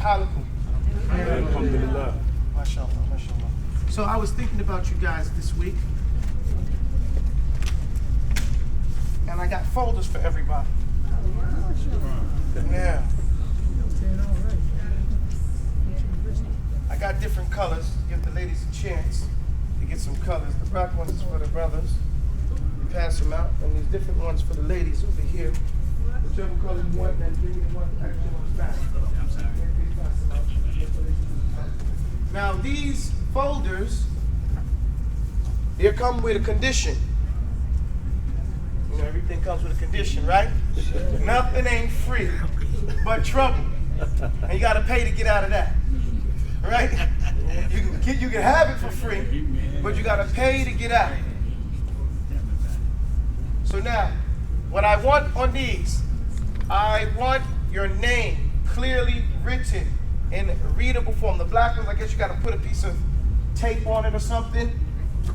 halakum? Alhamdulillah. MashaAllah, MashaAllah. So I was thinking about you guys this week. And I got folders for everybody. Yeah. I got different colors. Give the ladies a chance to get some colors. The black ones is for the brothers. We pass them out. And there's different ones for the ladies over here. Whichever color you want, then give me the one extra ones back. I'm sorry. Now these folders, they come with a condition. You know, everything comes with a condition, right? Nothing ain't free but trouble. And you gotta pay to get out of that. Right? You can have it for free, but you gotta pay to get out. So now, what I want on these, I want your name clearly written in readable form. The black ones, I guess you gotta put a piece of tape on it or something.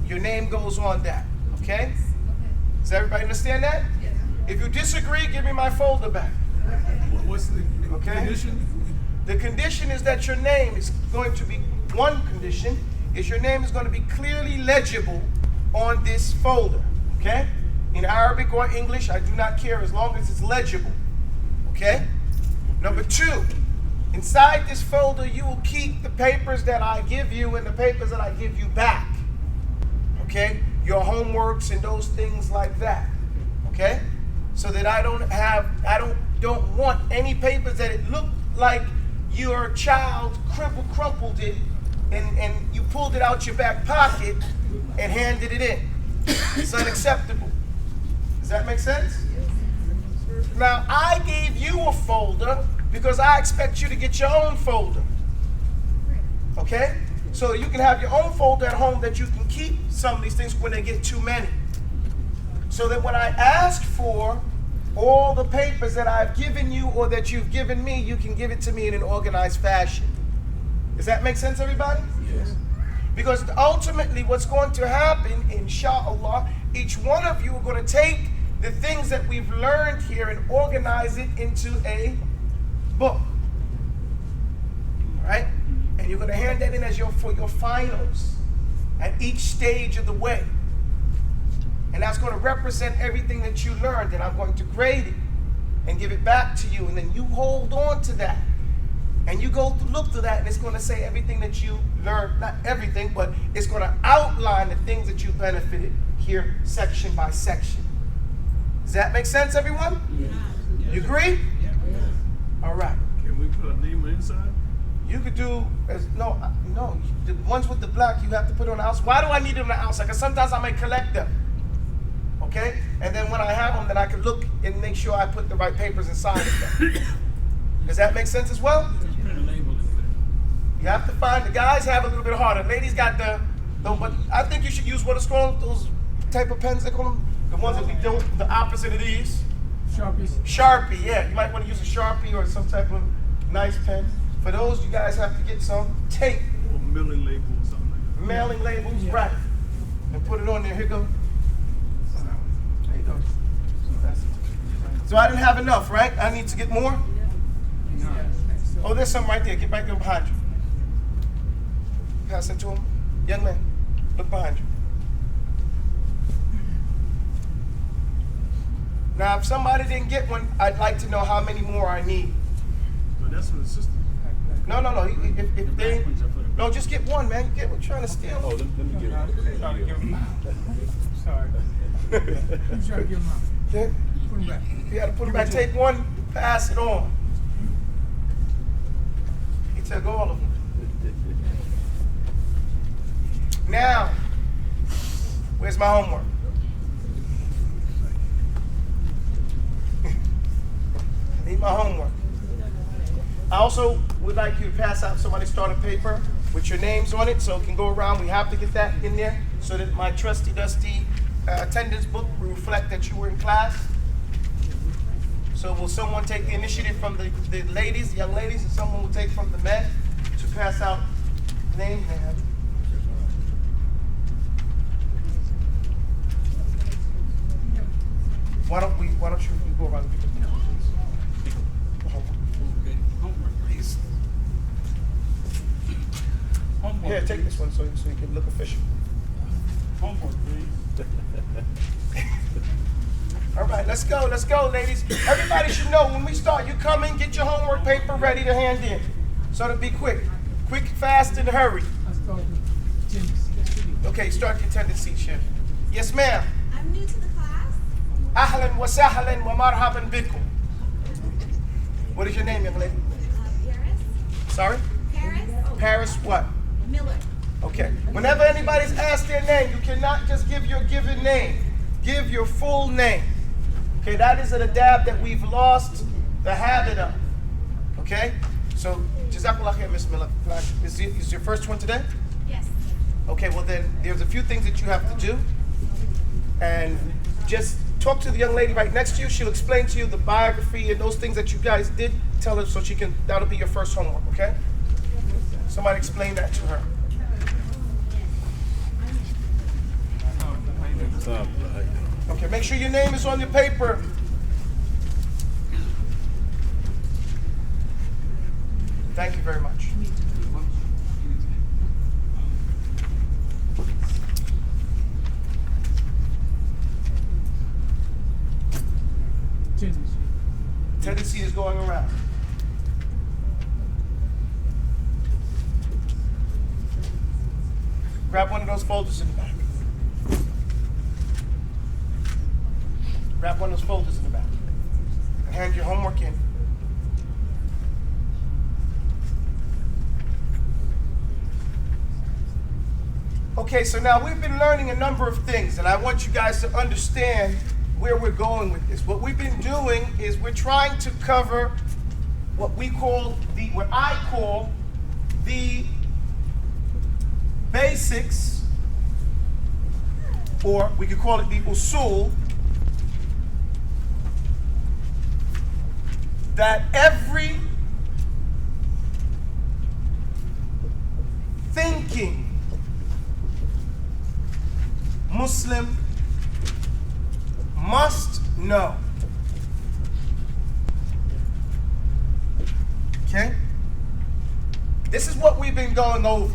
Your name goes on that, okay? Does everybody understand that? Yes. If you disagree, give me my folder back. What's the condition? The condition is that your name is going to be, one condition is your name is going to be clearly legible on this folder, okay? In Arabic or English, I do not care as long as it's legible, okay? Number two, inside this folder, you will keep the papers that I give you and the papers that I give you back, okay? Your homeworks and those things like that, okay? So that I don't want any papers that it looked like your child crumpled it and you pulled it out your back pocket and handed it in. It's unacceptable. Does that make sense? Now, I gave you a folder because I expect you to get your own folder. Okay? So you can have your own folder at home that you can keep some of these things when they get too many. So that when I ask for all the papers that I've given you or that you've given me, you can give it to me in an organized fashion. Does that make sense, everybody? Yes. Because ultimately what's going to happen, inshallah, each one of you are going to take the things that we've learned here and organize it into a book. All right? And you're going to hand that in as for your finals at each stage of the way. And that's going to represent everything that you learned, and I'm going to grade it and give it back to you, and then you hold on to that. And you go look through that, and it's going to say everything that you learned, not everything, but it's going to outline the things that you benefited here section by section. Does that make sense, everyone? Yes. You agree? Yes. All right. Can we put a name inside? You could do, no, the ones with the black, you have to put on the outside. Why do I need them on the outside? Because sometimes I may collect them. Okay? And then when I have them, then I can look and make sure I put the right papers inside of them. Does that make sense as well? You have to find, the guys have a little bit harder. Ladies got but I think you should use what is called, those type of pens, they call them, the ones that we don't, the opposite of these. Sharpies. Sharpie, yeah. You might want to use a Sharpie or some type of nice pen. For those, you guys have to get some tape. Or mailing label or something like that. Mailing labels, right. And put it on there. Here you go. There you go. So I didn't have enough, right? I need to get more? Oh, there's some right there. Get right there behind you. Pass it to him. Young man, look behind you. Now, if somebody didn't get one, I'd like to know how many more I need. But that's for the system. No. If they, no, just get one, man. Get what you're trying to steal. Oh, let me get it. Trying to give him out. Sorry. I'm trying to give him out. Okay. Put him back. You got to put it back. Take one, pass it on. He took all of them. Now, where's my homework? I need my homework. I also would like you to pass out somebody's starter paper with your names on it so it can go around. We have to get that in there so that my trusty dusty attendance book will reflect that you were in class. So will someone take the initiative from the ladies, the young ladies, and someone will take from the men to pass out names? Why don't you go around and pick up the please? Please. Here, take this one so you can look official. Homework, please. All right, let's go, ladies. Everybody should know when we start, you come in, get your homework paper ready to hand in. So to be quick, fast, and hurry. Okay, start the attendance sheet, Chef. Yes, ma'am. I'm new to the class. Ahlan wa sahlan wa marhaban bikum. What is your name, young lady? Paris. Sorry? Paris. Paris what? Miller. Okay. Whenever anybody's asked their name, you cannot just give your given name. Give your full name. Okay, that is an adab that we've lost the habit of. Okay? So, Jazakallah khair, Miss Miller. Is your first one today? Yes. Okay, well then, there's a few things that you have to do. And just talk to the young lady right next to you. She'll explain to you the biography and those things that you guys did. Tell her so that'll be your first homework, okay? Somebody explain that to her. Okay, make sure your name is on your paper. Thank you very much. Tendency is going around. Grab one of those folders in the back. Grab one of those folders in the back. And hand your homework in. Okay, so now we've been learning a number of things, and I want you guys to understand where we're going with this. What we've been doing is we're trying to cover what I call the basics, or we could call it the usul, that every thinking Muslim must know. Okay? This is what we've been going over.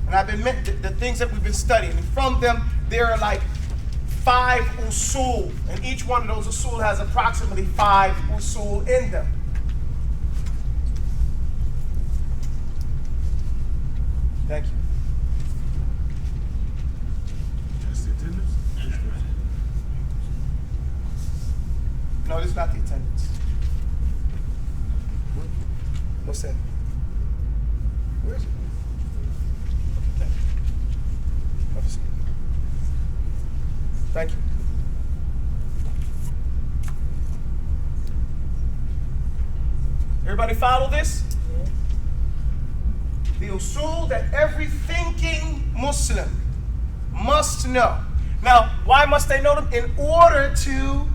And I've been the things that we've been studying. And from them, there are like 5 usul. And each one of those usul has approximately 5 usul in them. Thank you. That's the attendance? No, this is not the attendance. What's that? Where is it? Okay, thank you. Have a seat. Thank you. Everybody follow this? The usul that every thinking Muslim must know. Now, why must they know them? In order to,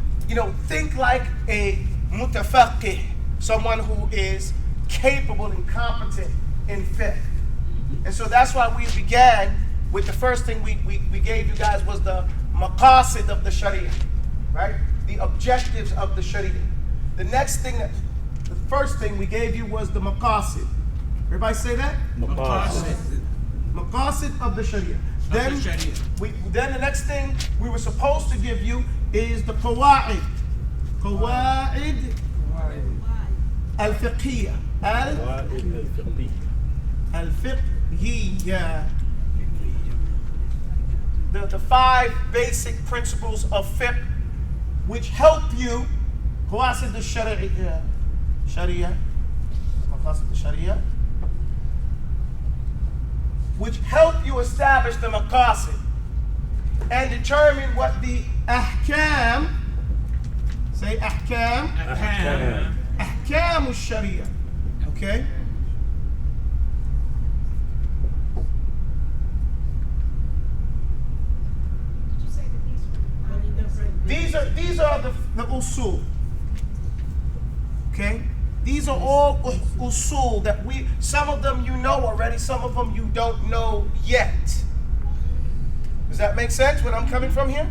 think like a mutafaqih, someone who is capable and competent in fiqh. And so that's why we began with the first thing we gave you guys was the maqasid of the Sharia, right? The objectives of the Sharia. The first thing we gave you was the maqasid. Everybody say that? Maqasid of the Sharia. Then the next thing we were supposed to give you is the qawaid. Qawaid al-fiqhiyya. Al-fiqhiyya. The 5 basic principles of fiqh which help you. Qawasid al-Sharia. Maqasid al-Sharia. Which help you establish the maqasid and determine what the ahkam, say ahkam, ahkam al-sharia, okay? These are the usul, okay? These are all usul that some of them you know already, some of them you don't know yet. Does that make sense where I'm coming from here?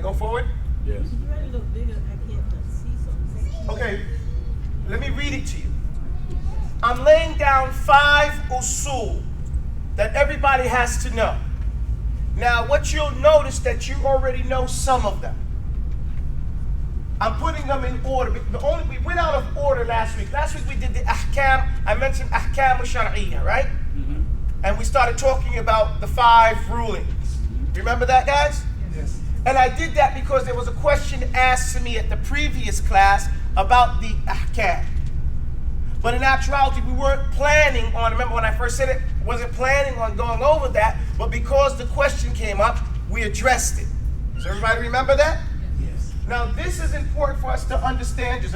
I go forward? Yes. Okay, let me read it to you. I'm laying down 5 usul that everybody has to know. Now, what you'll notice that you already know some of them. I'm putting them in order. We went out of order last week. Last week we did the ahkam. I mentioned ahkam shar'iyya, right? Mm-hmm. And we started talking about the 5 rulings. Remember that, guys? Yes. And I did that because there was a question asked to me at the previous class about the ahkam. But in actuality, we weren't planning on, remember when I first said it, wasn't planning on going over that, but because the question came up, we addressed it. Does everybody remember that? Yes. Now, this is important for us to understand, is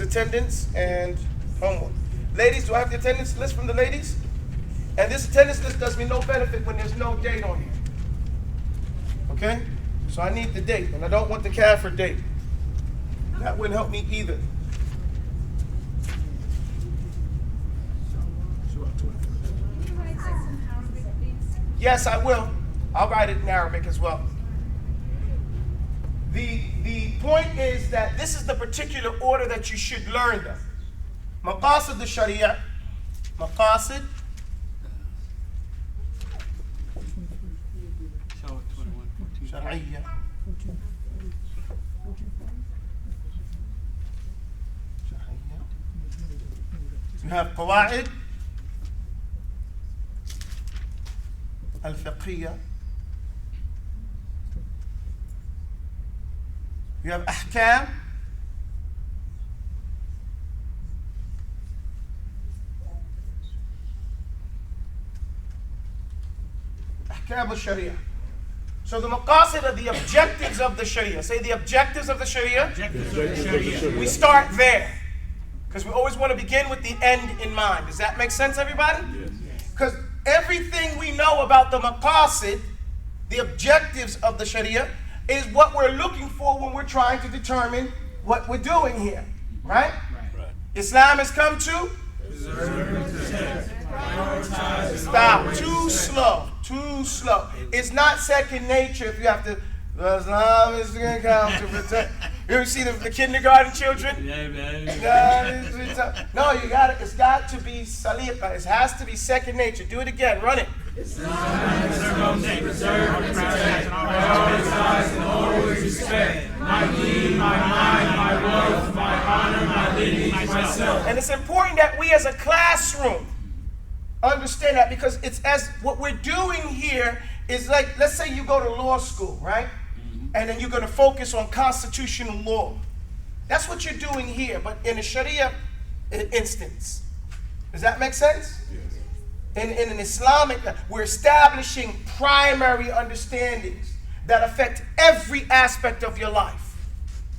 attendance and homework. Ladies, do I have the attendance list from the ladies? And this attendance list does me no benefit when there's no date on here. Okay? So I need the date, and I don't want the Kafir date. That wouldn't help me either. Can you write this in Arabic, please? Yes, I will. I'll write it in Arabic as well. The point is that this is the particular order that you should learn them. Maqasid al-Sharia, Maqasid, Shari'iyya, you have Qawa'id al-Fiqhiyya, you have Ahkam, Ahkam al-Sharia. So the maqasid are the objectives of the Sharia. Say the objectives of the Sharia. We start there. Because we always want to begin with the end in mind. Does that make sense, everybody? Because everything we know about the maqasid, the objectives of the Sharia, is what we're looking for when we're trying to determine what we're doing here. Right? Islam has come to stop. Too slow. Too slow. It's not second nature if you have to. Islam is going to come to protect. You ever see the kindergarten children? No, you got it. It's got to be saliqa. It has to be second nature. Do it again. Run it. Islam is preserve, protect, prioritize, and always respect my deen, my mind, my wealth, my honor, my lineage, myself. And it's important that we as a classroom understand that, because it's as what we're doing here is like, let's say you go to law school, right? And then you're going to focus on constitutional law. That's what you're doing here, but in a Sharia instance. Does that make sense? In an Islamic, we're establishing primary understandings that affect every aspect of your life.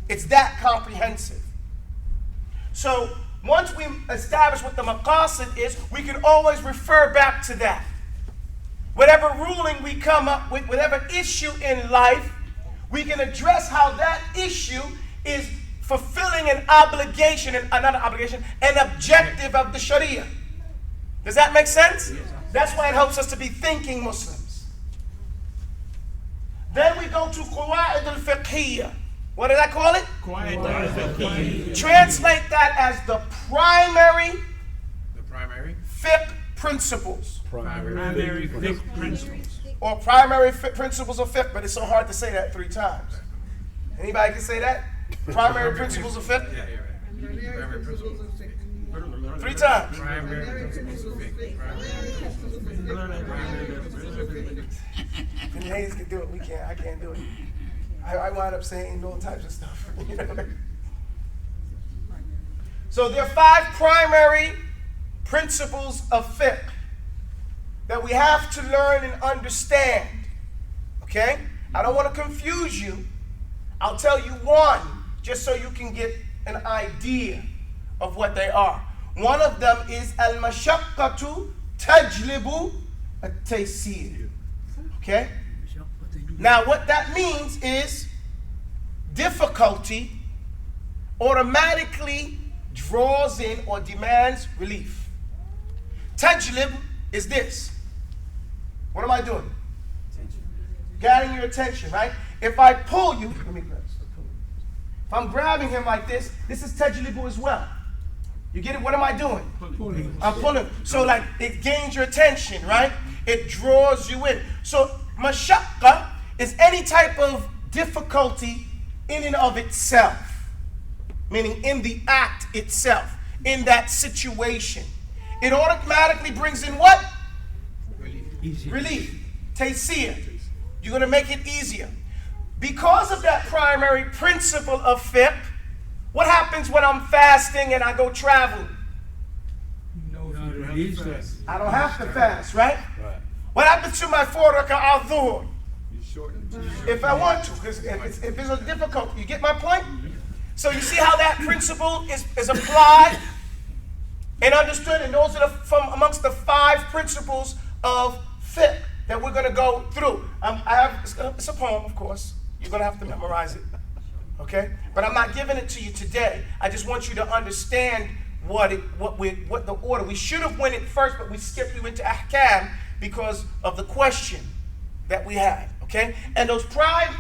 It's that comprehensive. So once we establish what the maqasid is, we can always refer back to that. Whatever ruling we come up with, whatever issue in life, we can address how that issue is fulfilling an obligation, an objective of the Sharia. Does that make sense? That's why it helps us to be thinking Muslims. Then we go to Qawa'id al-Fiqhiyya. What did I call it? Translate that as the primary fiqh principles. Primary fiqh principles. Or primary principles of fiqh, but it's so hard to say that 3 times. Anybody can say that? Primary principles of fiqh? Yeah, you're right. Primary principles of fiqh. 3 times. Primary principles of fiqh. The ladies can do it, we can't. I can't do it. I wind up saying all types of stuff. You know? So there are 5 primary principles of fiqh that we have to learn and understand. Okay? I don't want to confuse you. I'll tell you one, just so you can get an idea of what they are. One of them is al-mashaqqatu tajlibu at-taysir. Okay? Now what that means is difficulty automatically draws in or demands relief. Tajlib is this. What am I doing? Gathering your attention, right? If I pull you, let me grab this. If I'm grabbing him like this is tajlibu as well. You get it? What am I doing? Pulling. I'm pulling. So like it gains your attention, right? It draws you in. So mashaqqa is any type of difficulty in and of itself, meaning in the act itself, in that situation. It automatically brings in what? Relief. Tafseer. You're going to make it easier. Because of that primary principle of fiqh, what happens when I'm fasting and I go traveling? I don't have to fast, right? What happens to my 4 raka'ah dhuhr? If I want to, because if it's a difficulty, you get my point? So you see how that principle is applied and understood, and those are from amongst the 5 principles of fiqh that we're going to go through. It's a poem, of course. You're going to have to memorize it, okay? But I'm not giving it to you today. I just want you to understand what the order. We should have went it first, but we skipped. We went to ahkam because of the question that we had, okay? And those 5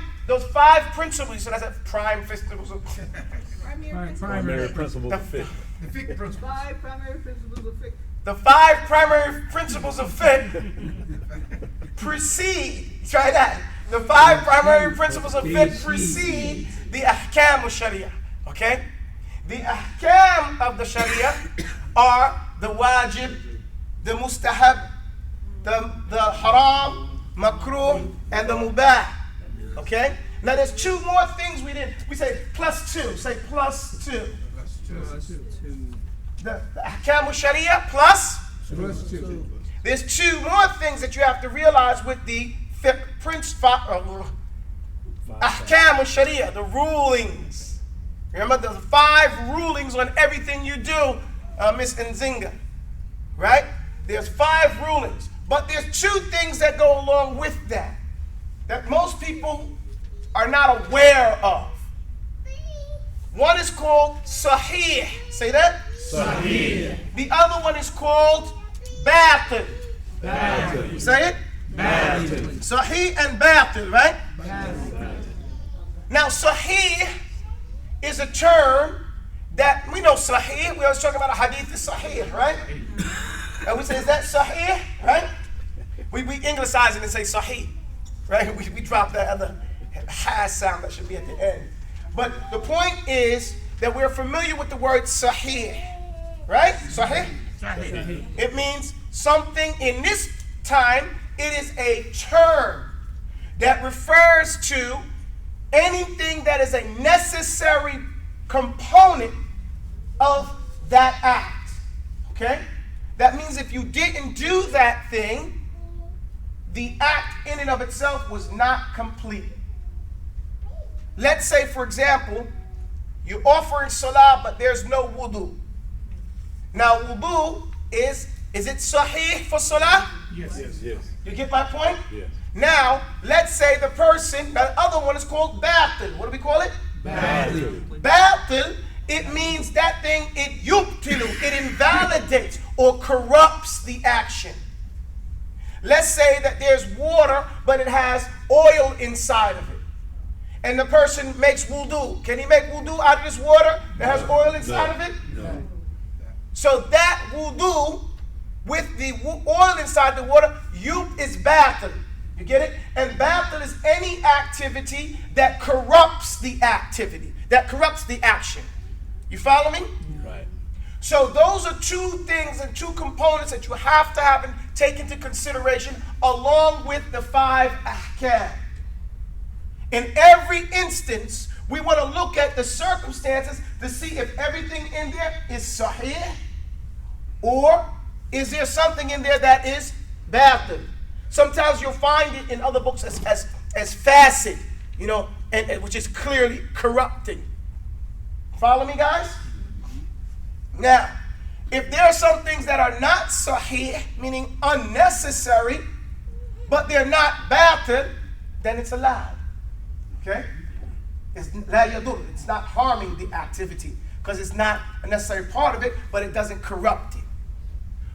principles. So that's a prime principles of Primary principles of fiqh. The fiqh principle. 5 primary principles of fiqh. The 5 primary principles of fiqh precede. Try that. The 5 primary principles of fiqh precede the ahkam of sharia. Okay? The ahkam of the sharia are the wajib, the mustahab, the haram, makruh, and the mubah. Okay? Now there's 2 more things we did. We say plus 2. Say plus 2. The ahkam of sharia plus 2. There's 2 more things that you have to realize with the fiqh ahkam of sharia, the rulings. Remember the 5 rulings on everything you do, Miss Nzinga, right? There's 5 rulings, but there's 2 things that go along with that most people are not aware of. One is called sahih. Say that? Sahih. The other one is called batil. Batil. Say it? Batil. Sahih and batil, right? Now, sahih is a term that we know sahih. We always talk about a hadith is sahih, right? And we say, is that sahih, right? We anglicize it and say sahih, right? We drop that other ha sound that should be at the end. But the point is that we're familiar with the word sahih, right? Sahih? Sahih. It means something in this time. It is a term that refers to anything that is a necessary component of that act. Okay? That means if you didn't do that thing, the act in and of itself was not complete. Let's say, for example, you're offering salah, but there's no wudu. Now, wudu is it sahih for salah? Yes. You get my point? Yes. Now, let's say the other one is called batil. What do we call it? Batil. Batil, it means that thing, it yubtilu, it invalidates or corrupts the action. Let's say that there's water, but it has oil inside of it. And the person makes wudu. Can he make wudu out of this water that has oil inside of it? No. So that wudu with the oil inside the water, is batil. You get it? And batil is any activity that corrupts the activity, that corrupts the action. You follow me? Right. So those are 2 things and 2 components that you have to have and take into consideration along with the 5 ahkam. In every instance, we want to look at the circumstances to see if everything in there is sahih, or is there something in there that is batil. Sometimes you'll find it in other books as fasid, and which is clearly corrupting. Follow me, guys? Now, if there are some things that are not sahih, meaning unnecessary, but they're not batil, then it's allowed. Okay? It's la yadur. It's not harming the activity because it's not a necessary part of it, but it doesn't corrupt it.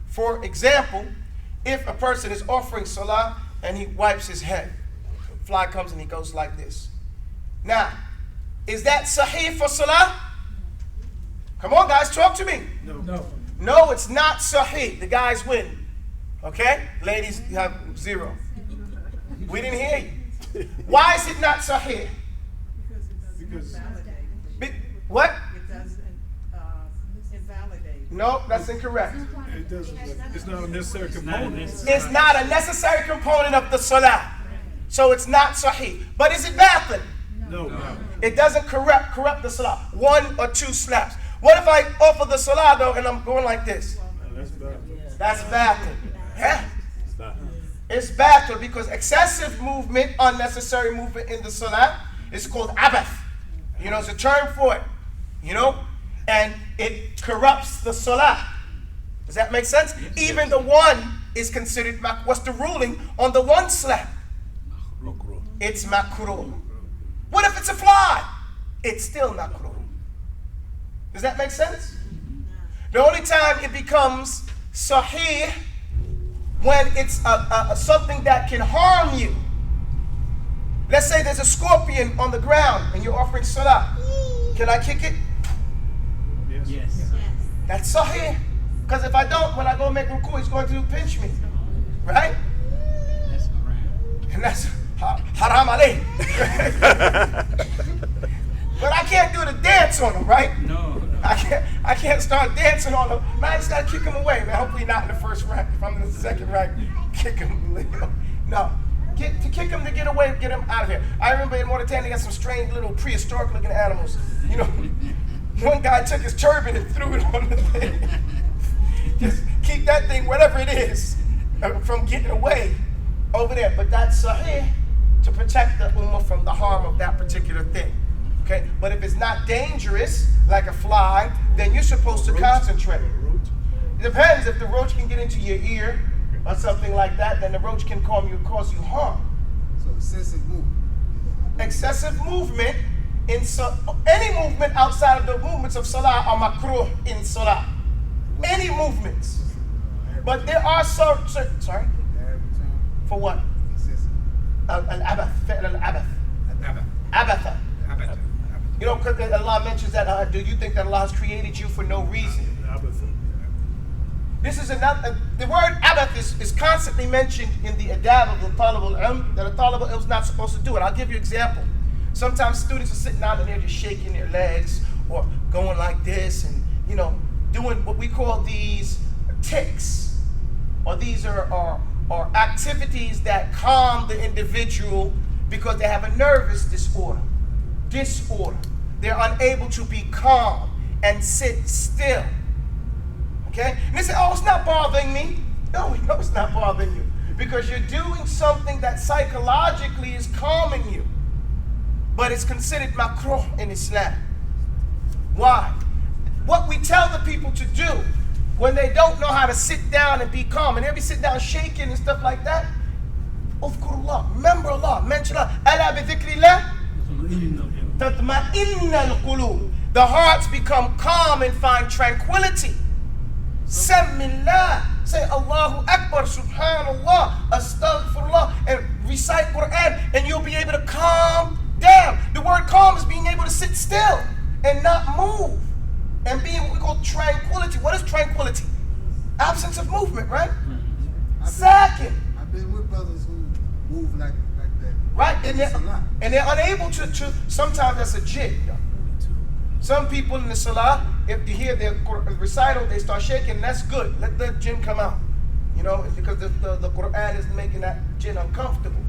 For example, if a person is offering salah and he wipes his head, fly comes and he goes like this. Now, is that sahih for salah? Come on, guys, talk to me. No. No, it's not sahih. The guys win. Okay? Ladies, you have 0. We didn't hear you. Why is it not sahih? Because What? It doesn't invalidate. No, that's incorrect. it doesn't. It's not a necessary component. It's not a necessary component of the salah. So it's not sahih. But is it batil? No. It doesn't corrupt the salah. 1 or 2 slaps. What if I offer the salah though and I'm going like this? That's bad. That's batil. Yeah. It's batil because excessive movement, unnecessary movement in the salah is called abath. You know, it's a term for it. You know? And it corrupts the salah. Does that make sense? Even the 1 is considered, what's the ruling on the 1 slap? It's makruh. What if it's a fly? It's still makruh. Does that make sense? The only time it becomes sahih when it's something that can harm you. Let's say there's a scorpion on the ground and you're offering salah. Can I kick it? Yes. That's sahih. Because if I don't, when I go make ruku, he's going to pinch me. Right? That's haram. And that's haram alayh. But I can't do the dance on him, right? No. I can't start dancing on him. Man, I just gotta kick him away, man. Hopefully not in the first rank. If I'm in the second rank, kick him. No. To kick him to get away, get him out of here. I remember in Mauritania, they got some strange little prehistoric looking animals. You know, one guy took his turban and threw it on the thing. Just keep that thing, whatever it is, from getting away over there. But that's sahih to protect the ummah from the harm of that particular thing. Okay, but if it's not dangerous, like a fly, then you're supposed to concentrate. It depends. If the roach can get into your ear or something like that, then the roach can cause you harm. So excessive movement. Excessive movement in any movement outside of the movements of salah are makruh in salah. Any movements. But there are sorry? The Arabic term, For what? excessive. Al-abath. Fi'l al-abath. Abatha. You know, because Allah mentions that, do you think that Allah has created you for no reason? This is another, the word abath is constantly mentioned in the adab of the talib al-ilm, that a talib al-ilm is not supposed to do it. I'll give you an example. Sometimes students are sitting out and they're just shaking their legs or going like this and, you know, doing what we call these tics. Or these are activities that calm the individual because they have a nervous disorder. They're unable to be calm and sit still. Okay? And they say, oh, it's not bothering me. No, it's not bothering you. Because you're doing something that psychologically is calming you. But it's considered makruh in Islam. Why? What we tell the people to do when they don't know how to sit down and be calm, and they'll be sitting down shaking and stuff like that. Uzkurullah, remember Allah, mention Allah. Ala bi dhikrillah tatma'inna al-qulub. The hearts become calm and find tranquility. Sammillah, say Allahu Akbar, Subhanallah, Astaghfirullah, and recite Quran, and you'll be able to calm down. The word calm is being able to sit still and not move, and being what we call tranquility. What is tranquility? Absence of movement, right? Second. I've been with brothers who move like that. Right, and It's a lot. they're unable to, sometimes that's a jig. Some people in the salah, if you hear their recital, they start shaking, that's good. Let the jinn come out. You know, it's because the Quran is making that jinn uncomfortable.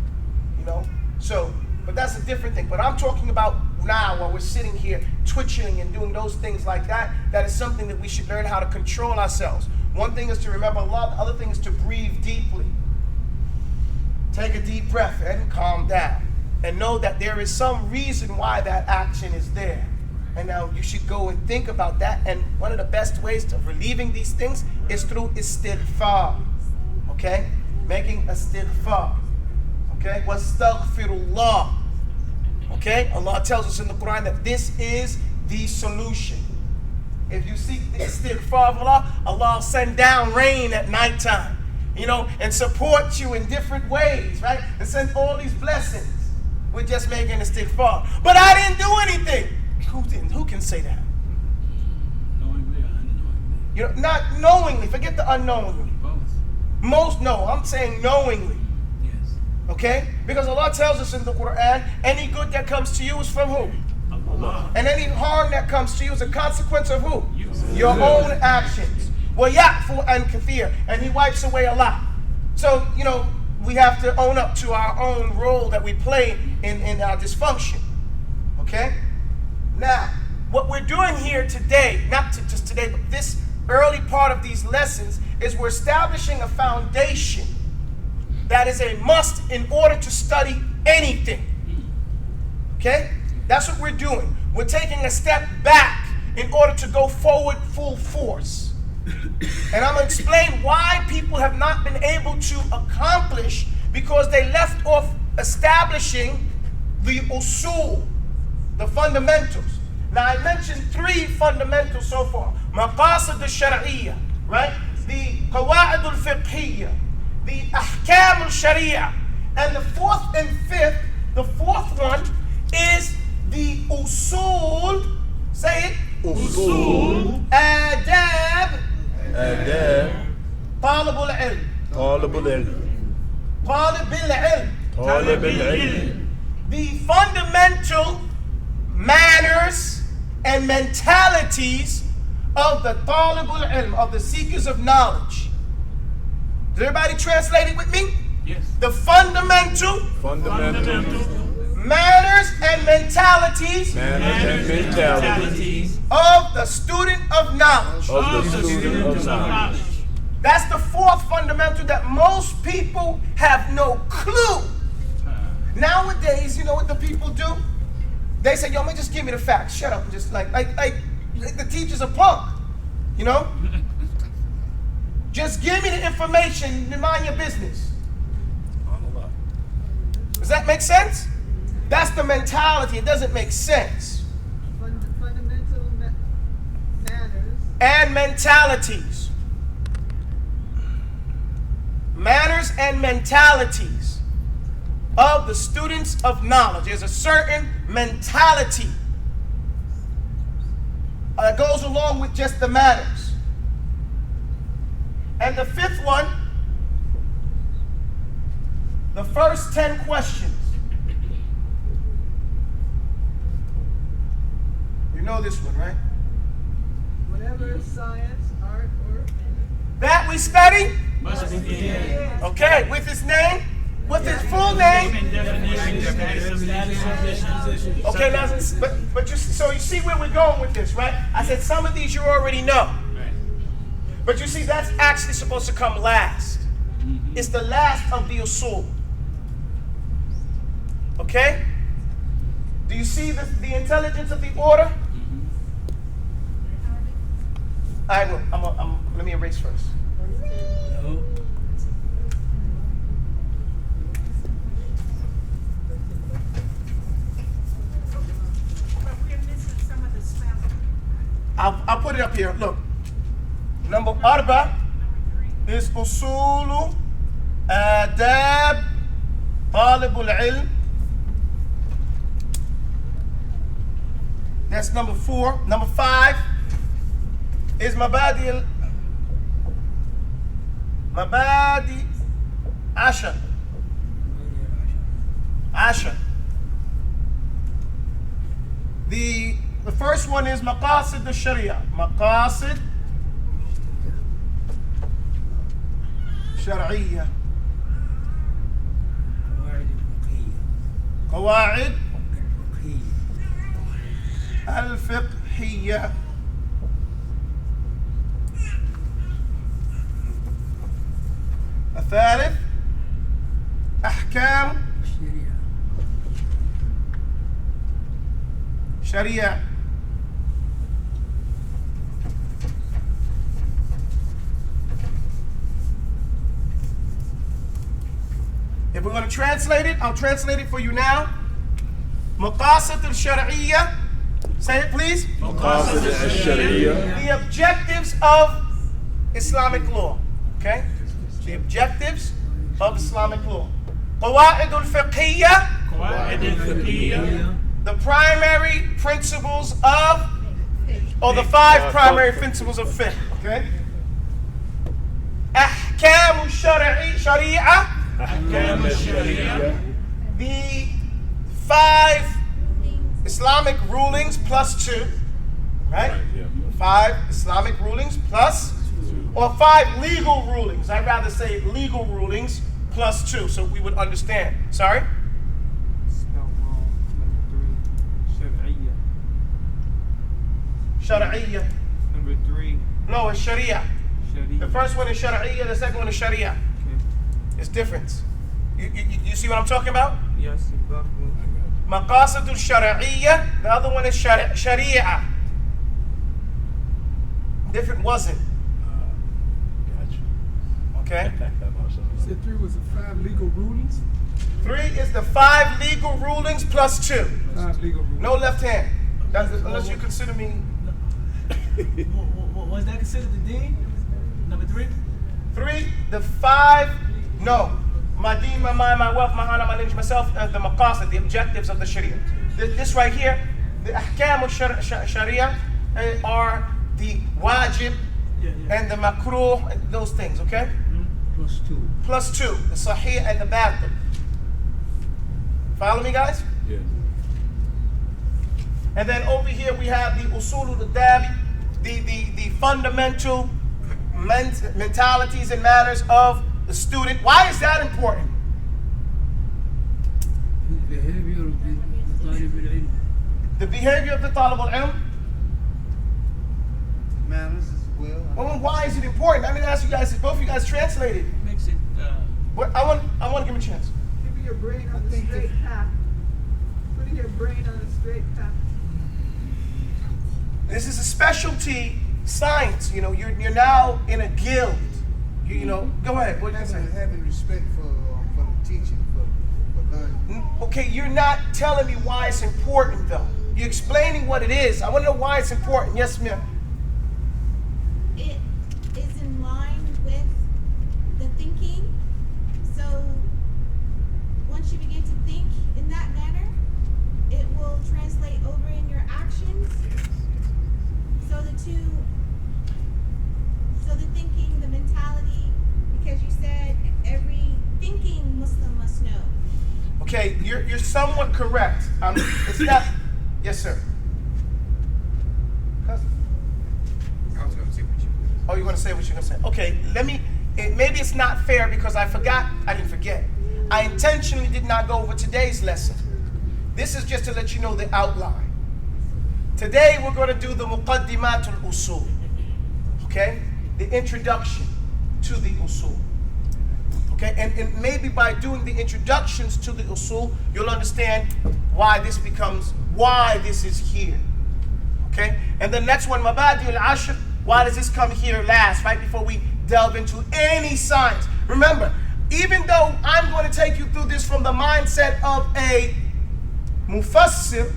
You know, so, but that's a different thing. But I'm talking about now while we're sitting here twitching and doing those things like that, that is something that we should learn how to control ourselves. One thing is to remember Allah, the other thing is to breathe deeply. Take a deep breath and calm down. And know that there is some reason why that action is there. And now you should go and think about that. And one of the best ways of relieving these things is through istighfar. Okay? Making istighfar. Okay? Wastaghfirullah. Okay? Allah tells us in the Quran that this is the solution. If you seek the istighfar of Allah, Allah will send down rain at nighttime. You know, and support you in different ways, right? And send all these blessings. we're just making istighfar. But I didn't do anything. Who didn't? Who can say that? Knowingly or unknowingly? You know, not knowingly. Forget the unknowingly. Both. Most know. I'm saying knowingly. Yes. Okay? Because Allah tells us in the Quran, any good that comes to you is from who? Allah. And any harm that comes to you is a consequence of who? Your own actions. وَيَعْفُ عَنْ كَثِيرٍ. And He wipes away a lot. So, you know, we have to own up to our own role that we play in our dysfunction. Okay? Now, what we're doing here today, not just today, but this early part of these lessons, is we're establishing a foundation that is a must in order to study anything. Okay? That's what we're doing. We're taking a step back in order to go forward full force. And I'm going to explain why people have not been able to accomplish, because they left off establishing the usul, the fundamentals. Now, I mentioned 3 fundamentals so far. Maqasid al-Shar'iyya, right? The Qawa'id al-Fiqhiyya, the Ahkam al-Sharia. And the 4th and 5th, the 4th one is the usul, say it. Usul. Adab. Adab. Talib al-ilm. Talib al-ilm. Talib al-ilm. Talib al-ilm. The fundamental manners and mentalities of the talib al-ilm, of the seekers of knowledge. Did everybody translate it with me? Yes. The fundamental manners and mentalities Manners and mentalities of the student of knowledge. of the student of knowledge. That's the 4th fundamental that most people have no clue. Nowadays, you know what the people do? They say, yo, man, just give me the facts. Shut up and just like the teacher's a punk, you know? Just give me the information and mind your business. Does that make sense? That's the mentality. It doesn't make sense. Fundamental manners. And mentalities. Manners and mentalities of the students of knowledge. There's a certain mentality that goes along with just the manners. And the 5th one, the first 10 questions. You know this one, right? Whatever is science, art, or That we study, Must be yes. okay, with his name, with his full name. Okay, now, but so you see where we're going with this, right? I said some of these you already know. But you see, that's actually supposed to come last. It's the last of the usul. Okay? Do you see the intelligence of the order? I will. Let me erase first. I'll put it up here. Look. Number 4 is usulu adab talib al-ilm. That's number 4. Number 5 is mabadi ashar. The first one is maqasid al-sharia. Maqasid شرعية قواعد الفقهية. الثالث أحكام شريعة. If we're going to translate it, I'll translate it for you now. Maqasid al-Shar'iyya. Say it, please. Maqasid al-Shar'iyya. The objectives of Islamic law. Okay? The objectives of Islamic law. قواعد الفقهية, قواعد الفقهية, the primary principles of, or the 5 primary principles of fiqh. Okay. أحكام الشريعة, أحكام الشريعة, the 5 Islamic rulings plus 2, right? 5 Islamic rulings plus, or 5 legal rulings. I'd rather say legal rulings plus 2, so we would understand. Sorry? Spelled wrong. Number 3. Shar'iyya. Shar'iyya. Number 3. No, it's Sharia. Sharia. The first one is Shar'iyya, the second one is Sharia. Okay. It's different. You see what I'm talking about? Yes, exactly. Maqasid al-Shar'iyya, the other one is Sharia. Different wasn't. Okay? You said 3 was the 5 legal rulings? 3 is the 5 legal rulings plus 2. 5 legal rulings. No left hand. Unless you consider me. Was that considered the deen? Number 3? 3, the 5, no. My deen, my mind, my wealth, my honor, my lineage, myself, the maqasid, the objectives of the Sharia. This right here, the ahkam of Sharia are the wajib and the makruh, and those things, okay? Plus 2. Plus 2, the sahih and the batil. Follow me, guys? Yes. And then over here we have the usul al-dabi, the fundamental mentalities and manners of the student. Why is that important? Behavior of the talib al-ilm. The behavior of the talib al-ilm. Manners as well. Well, why is it important? I didn't ask you guys, both of you guys translated. Makes it, I want to give him a chance. Keeping your brain on the straight path. Putting your brain on the straight path. This is a specialty science. You know, you're now in a guild. You know, go ahead. What did you say? Having respect for the teaching, for learning. Okay, you're not telling me why it's important though. You're explaining what it is. I want to know why it's important. Yes, ma'am. It is in line with the thinking. So once you begin to think in that manner, it will translate over in your actions. So the thinking, the mentality, because you said every thinking Muslim must know. Okay, you're somewhat correct. It's not. Yes, sir. Cousin. I was going to say what you Oh, you're going to say what you're going to say. Okay, maybe it's not fair because I didn't forget. I intentionally did not go over today's lesson. This is just to let you know the outline. Today we're going to do the muqaddimat al-usul. Okay? The introduction to the usul. Okay? And maybe by doing the introductions to the usul, you'll understand why this is here. Okay? And the next one, mabadi al-ashr, why does this come here last, right before we delve into any science? Remember, even though I'm going to take you through this from the mindset of a mufassir,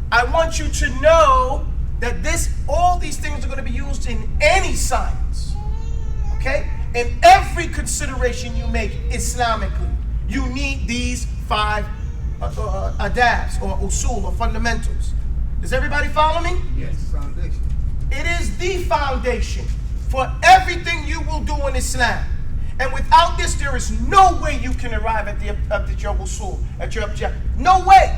I want you to know that all these things are going to be used in any science. Okay? In every consideration you make Islamically, you need these 5 adabs or usul or fundamentals. Does everybody follow me? Yes. Foundation. It is the foundation for everything you will do in Islam. And without this, there is no way you can arrive at your usul, at your objective. No way.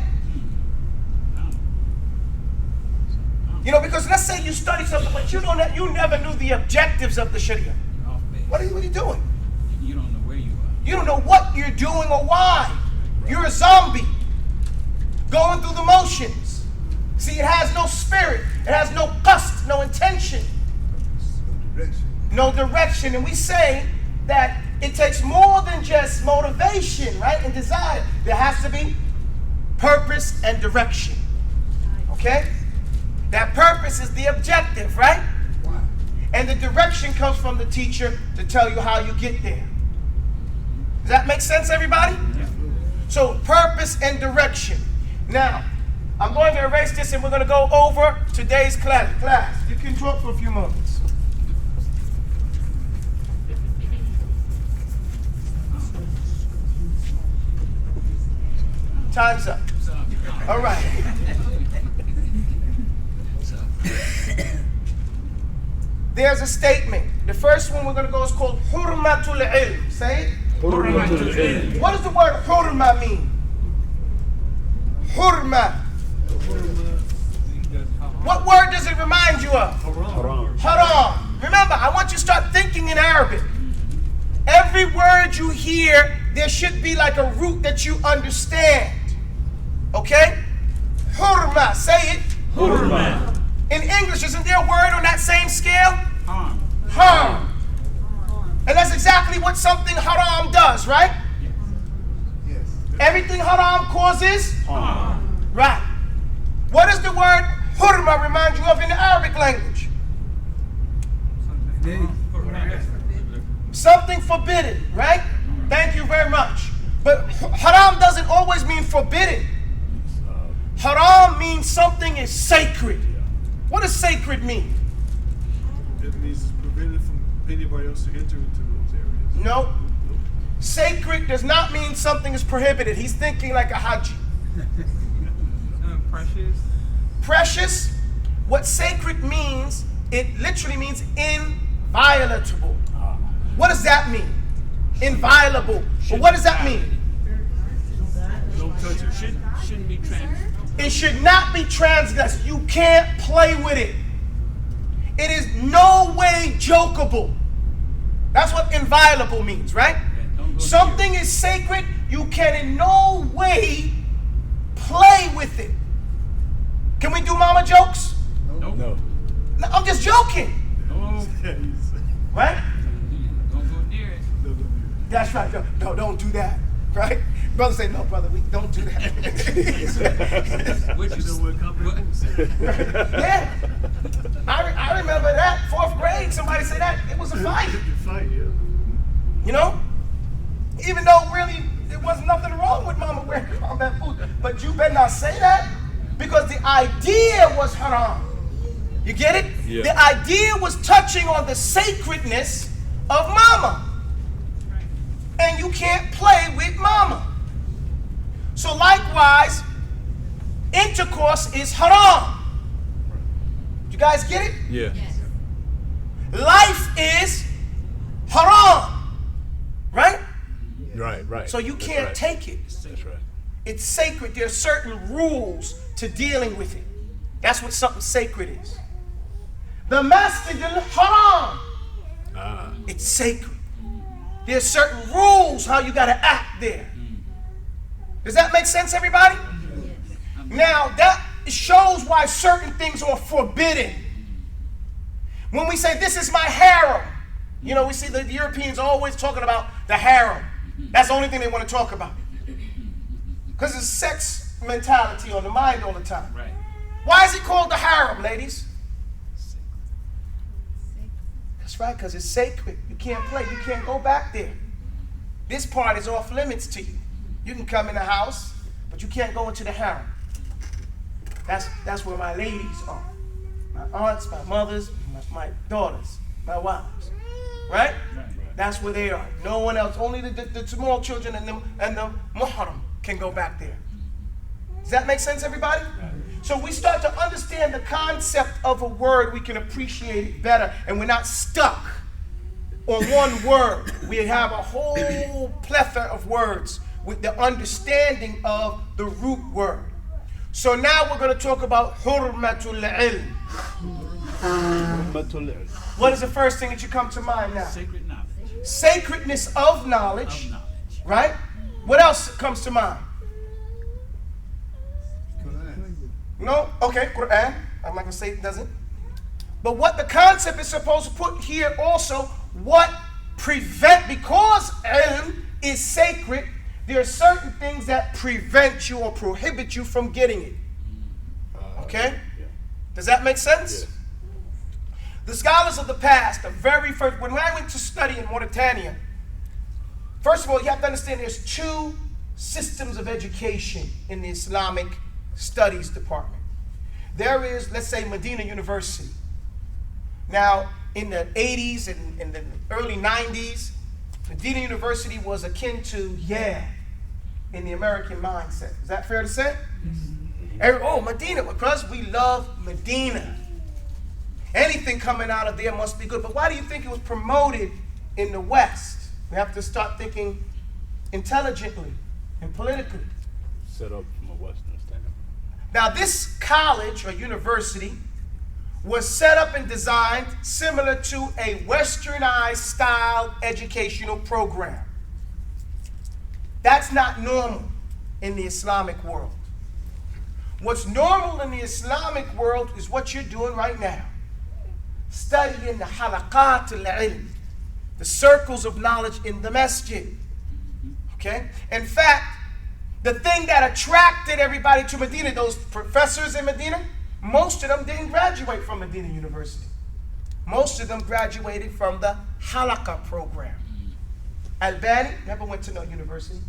You know, because let's say you study something, but you never knew the objectives of the Sharia. What are you doing? you don't know where you are. You don't know what you're doing or why. You're a zombie going through the motions. See, it has no spirit. It has no qasd, no intention. No direction. No direction. And we say that it takes more than just motivation, right, and desire. There has to be purpose and direction. Okay? That purpose is the objective, right? Why? And the direction comes from the teacher to tell you how you get there. Does that make sense, everybody? Yeah. So, purpose and direction. Now, I'm going to erase this and we're going to go over today's class. You can talk for a few moments. Time's up. All right. There's a statement. The first one we're going to go is called hurmatul ilm. Say it. Hurmatul ilm. What does the word hurma mean? Hurma. What word does it remind you of? Haram. Haram. Remember, I want you to start thinking in Arabic. Every word you hear, there should be like a root that you understand. Okay? Hurma. Say it. Hurma. In English, isn't there a word on that same scale? Harm. Harm. And that's exactly what something haram does, right? Yes. Everything haram causes Harm. right. What does the word hurma remind you of in the Arabic language? Something forbidden, right? Thank you very much. But haram doesn't always mean forbidden. Haram means something is sacred. What does sacred mean? It means it's prevented from anybody else to enter into those areas. No. Sacred does not mean something is prohibited. He's thinking like a haji. Precious. Precious, what sacred means, it literally means inviolable. What does that mean? Inviolable. But what does that mean? Don't touch it. Shouldn't be trans. It should not be transgressed. You can't play with it. It is no way jokeable. That's what inviolable means, right? Don't go Something is sacred, you can in no way play with it. Can we do mama jokes? Nope. No. No, I'm just joking, No. right? Don't go near it. That's right. No, don't do that, right? Brother say, no, brother, we don't do that. What you know what Yeah. I remember that, 4th grade, somebody said that. It was a fight, you know? Even though really there was nothing wrong with mama wearing combat boots. But you better not say that because the idea was haram. You get it? Yeah. The idea was touching on the sacredness of mama. And you can't play with mama. So likewise, intercourse is haram. You guys get it? Yeah. Life is haram. Right? Right. So you That's can't right. take it. That's right. It's sacred. There are certain rules to dealing with it. That's what something sacred is. The Masjid al-Haram. It's sacred. There's certain rules how you got to act there. Does that make sense, everybody? Now, that shows why certain things are forbidden. When we say, this is my harem, you know, we see the Europeans always talking about the harem. That's the only thing they want to talk about. Because it's sex mentality on the mind all the time. Right. Why is it called the harem, ladies? That's right, because it's sacred. You can't play. You can't go back there. This part is off limits to you. You can come in the house, but you can't go into the harem. That's where my ladies are. My aunts, my mothers, my daughters, my wives. Right? That's where they are. No one else. Only the small children and the muharram can go back there. Does that make sense, everybody? So we start to understand the concept of a word, we can appreciate it better, and we're not stuck on one word. We have a whole plethora of words with the understanding of the root word. So now we're going to talk about hurmatul ilm. What is the first thing that you come to mind now? Sacred knowledge. Sacredness of knowledge, Of knowledge. right? What else comes to mind? No? Okay, Quran. I'm not going to say it doesn't. But what the concept is supposed to put here also, what because ilm is sacred, there are certain things that prevent you or prohibit you from getting it. Okay? Does that make sense? Yes. The scholars of the past, the very first, when I went to study in Mauritania, first of all, you have to understand there's 2 systems of education in the Islamic Studies Department. There is, let's say, Medina University. Now, in the 80s and in the early 90s, Medina University was akin to Yale. in the American mindset. Is that fair to say? Oh, Medina, because we love Medina. Anything coming out of there must be good. But why do you think it was promoted in the West? We have to start thinking intelligently and politically. Set up from a Western standpoint. Now, this college or university was set up and designed similar to a westernized style educational program. That's not normal in the Islamic world. What's normal in the Islamic world is what you're doing right now. Studying the halaqat al-ilm, the circles of knowledge in the masjid. Okay? In fact, the thing that attracted everybody to Medina, those professors in Medina, most of them didn't graduate from Medina University. Most of them graduated from the Halaqah program. Albani never went to no university.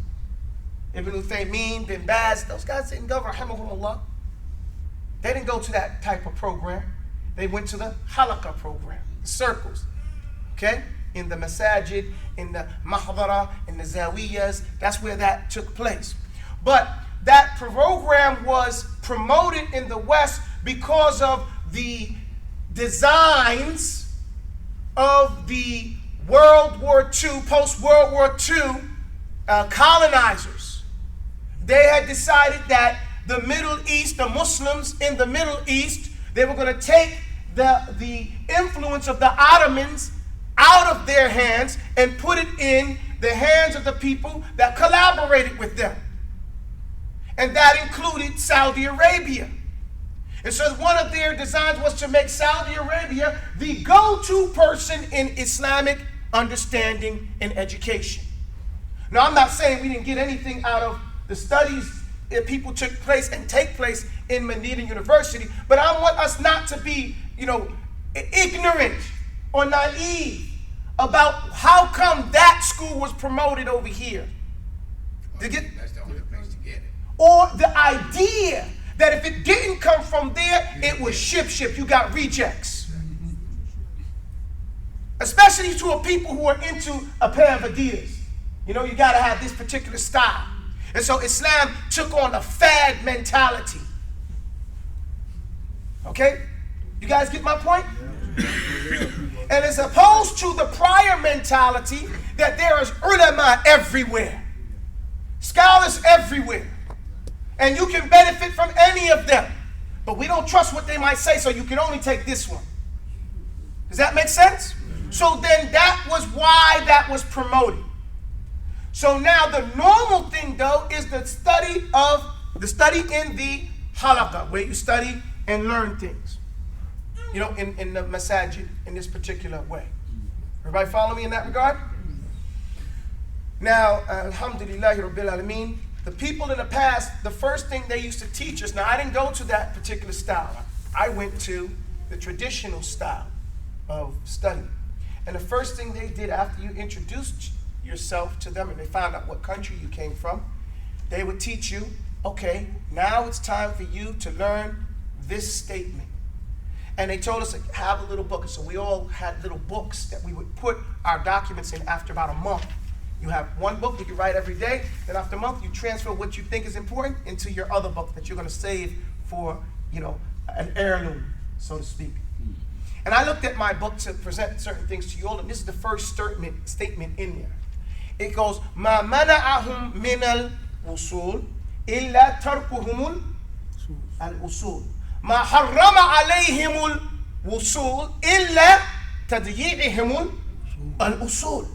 Ibn Uthaymeen, Bin Baz, those guys didn't go, rahimahumullah. They didn't go to that type of program. They went to the Halaqah program, the circles. Okay? In the masajid, in the mahdara, in the zawiyas, that's where that took place. But that program was promoted in the West because of the designs of the World War II, post-World War II colonizers. They had decided that the Middle East, the Muslims in the Middle East, they were going to take the influence of the Ottomans out of their hands and put it in the hands of the people that collaborated with them. And that included Saudi Arabia. And so one of their designs was to make Saudi Arabia the go-to person in Islamic understanding and education. Now, I'm not saying we didn't get anything out of the studies that people took place and take place in Medina University, but I want us not to be, ignorant or naive about how come that school was promoted over here. That's the only place to get it. Or the idea that if it didn't come from there, it was ship. You got rejects. Especially to a people who are into a pair of Adidas. You got to have this particular style. And so Islam took on a fad mentality. Okay? You guys get my point? And as opposed to the prior mentality that there is ulama everywhere, scholars everywhere, and you can benefit from any of them, but we don't trust what they might say, so you can only take this one. Does that make sense? So then that was why that was promoted. So now the normal thing, though, is the study in the halaqah, where you study and learn things. In the masajid, in this particular way. Everybody follow me in that regard? Now, alhamdulillahi rabbil alameen, the people in the past, the first thing they used to teach us, now I didn't go to that particular style. I went to the traditional style of study. And the first thing they did after you introduced yourself to them and they found out what country you came from, they would teach you, okay, now it's time for you to learn this statement. And they told us to have a little book. So we all had little books that we would put our documents in after about a month. You have one book that you write every day. Then after a month, you transfer what you think is important into your other book that you're going to save for, an heirloom, so to speak. And I looked at my book to present certain things to you all, and this is the first statement in there. It goes, "Ma mana'ahum min al-usul illa tarkuhum al-usul. Ma harrama alayhim al-usul illa tadyi'ihim al-usul."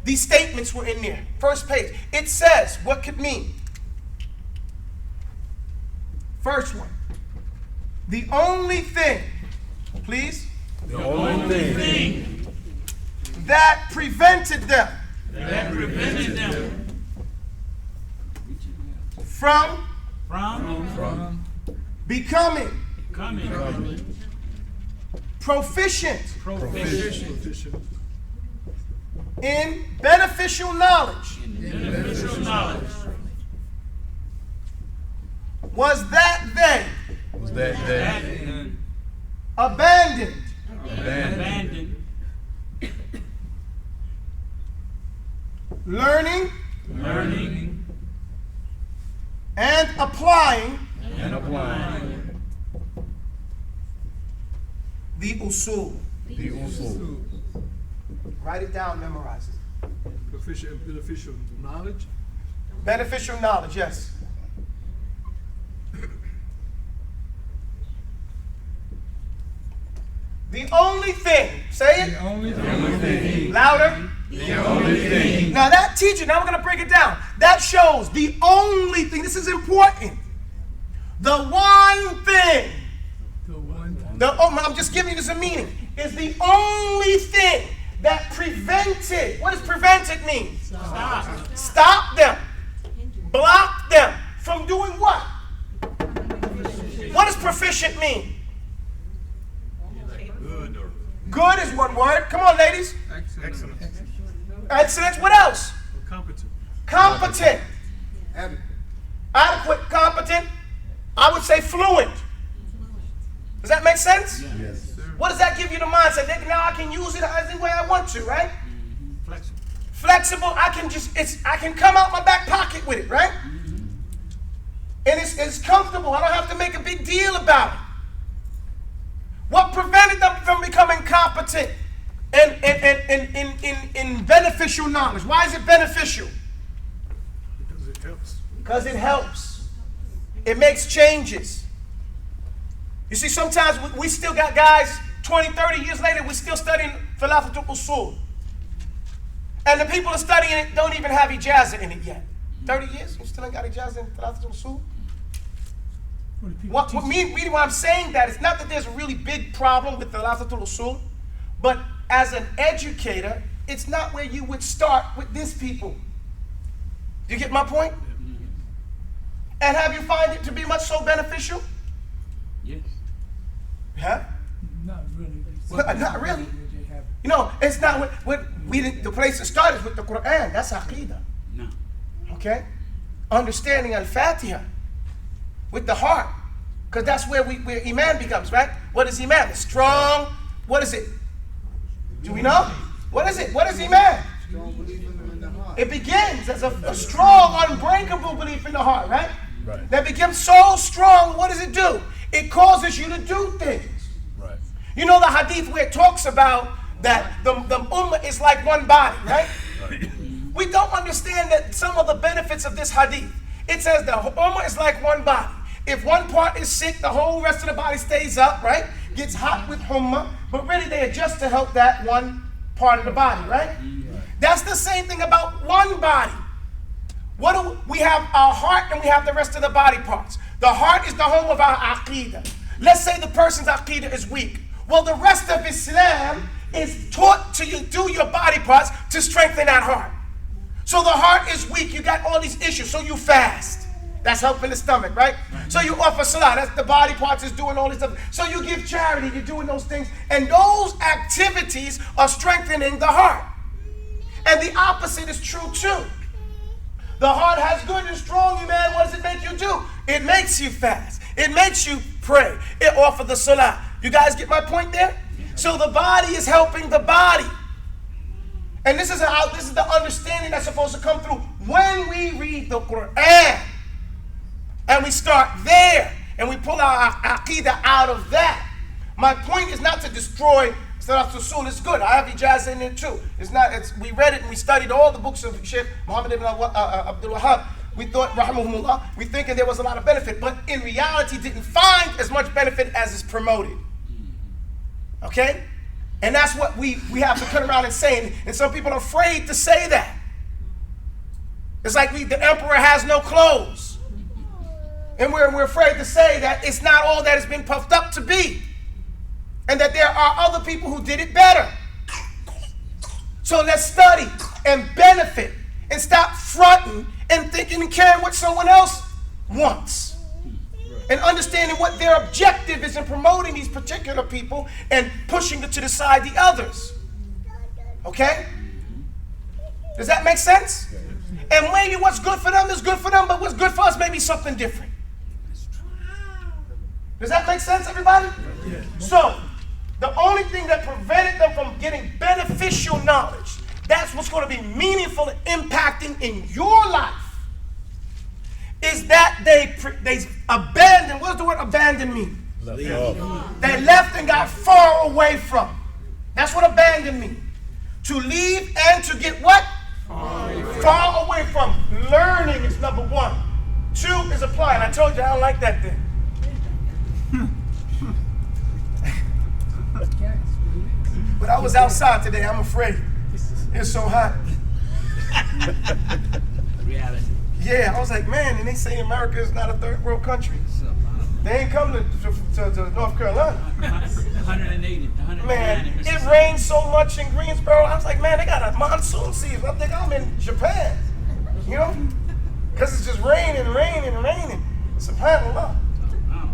These statements were in there. First page. It says what could mean. First one. The only thing, please. The only thing that prevented them from becoming proficient in beneficial knowledge was that they abandoned learning applying and applying the usul. the usul. Write it down, memorize it. Beneficial knowledge. Beneficial knowledge, yes. The only thing, say it. The only thing. Louder. The only thing. Now that teaching, now we're going to break it down. That shows the only thing, this is important. The one thing, The one. I'm just giving you this a meaning, is the only thing that prevented, what does prevented mean? Stop them. Block them from doing what? What does proficient mean? Good is one word. Come on, ladies. Excellent. Excellence. What else? Competent. Competent. Adequate. Adequate, competent. I would say fluent. Does that make sense? Yes. What does that give you the mindset? That now I can use it any way I want to, right? Flexible. Flexible. I can come out my back pocket with it, right? And it's comfortable. I don't have to make a big deal about it. What prevented them from becoming competent in beneficial knowledge? Why is it beneficial? Because it helps. Because it helps. It makes changes. You see, sometimes we still got guys, 20, 30 years later, we're still studying Thalathatul Usul. And the people who are studying it don't even have ijazah in it yet. 30 years, you still ain't got ijazah in Thalathatul Usul? What I'm saying that it's not that there's a really big problem with Thalathatul Usul, but as an educator, it's not where you would start with these people. Do you get my point? And have you find it to be much so beneficial? Yes. Yeah? Not really. Not really. You know, it's not the place to start is with the Quran. That's Aqidah. No. Okay? Understanding Al-Fatiha with the heart. Because that's where Iman becomes, right? What is Iman? It's strong. What is it? Do we know? What is it? What is Iman? Strong belief in the heart. It begins as a strong, unbreakable belief in the heart, right? Right. That becomes so strong, what does it do? It causes you to do things. Right. You know the hadith where it talks about that the ummah is like one body, right? Right. We don't understand that some of the benefits of this hadith. It says the ummah is like one body. If one part is sick, the whole rest of the body stays up, right? Gets hot with humma, but really they adjust to help that one part of the body, right? That's the same thing about one body. We have our heart and we have the rest of the body parts. The heart is the home of our aqidah. Let's say the person's aqidah is weak. Well, the rest of Islam is taught to you do your body parts to strengthen that heart. So the heart is weak. You got all these issues. So you fast. That's helping the stomach, right? So you offer salah. That's the body parts is doing all this stuff. So you give charity. You're doing those things. And those activities are strengthening the heart. And the opposite is true too. The heart has good and strong iman. What does it make you do? It makes you fast. It makes you pray. It offers the salah. You guys get my point there? So the body is helping the body. And this is the understanding that's supposed to come through when we read the Quran. And we start there. And we pull our aqidah out of that. My point is not to destroy Thalathatul Usul. It's good. I have ijazah in it too. We read it and we studied all the books of Shaikh Muhammad ibn Abdul Wahhab. We thought, rahimahumullah, we thinking there was a lot of benefit, but in reality didn't find as much benefit as is promoted. Okay? And that's what we have to turn around and say. And some people are afraid to say that. It's like the emperor has no clothes. And we're afraid to say that it's not all that it's been puffed up to be. And that there are other people who did it better. So let's study and benefit and stop fronting and thinking and caring what someone else wants. And understanding what their objective is in promoting these particular people and pushing it to the side the others. Okay? Does that make sense? And maybe what's good for them is good for them, but what's good for us may be something different. Does that make sense, everybody? So, the only thing that prevented them from getting beneficial knowledge, that's what's going to be meaningful and impacting in your life, is that they abandoned. What does the word abandon mean? They left and got far away from. That's what abandon means. To leave and to get what? Far away from. Learning is number one. 2 is applying. I told you I don't like that thing. But I was outside today. I'm afraid. It's so hot. Reality. Yeah, I was like, man, and they say America is not a third world country. They ain't come to North Carolina. 180, 109 Man, in it Mississippi. rained so much in Greensboro. I was like, man, they got a monsoon season. I think I'm in Japan. You know? Because it's just raining. SubhanAllah. Oh.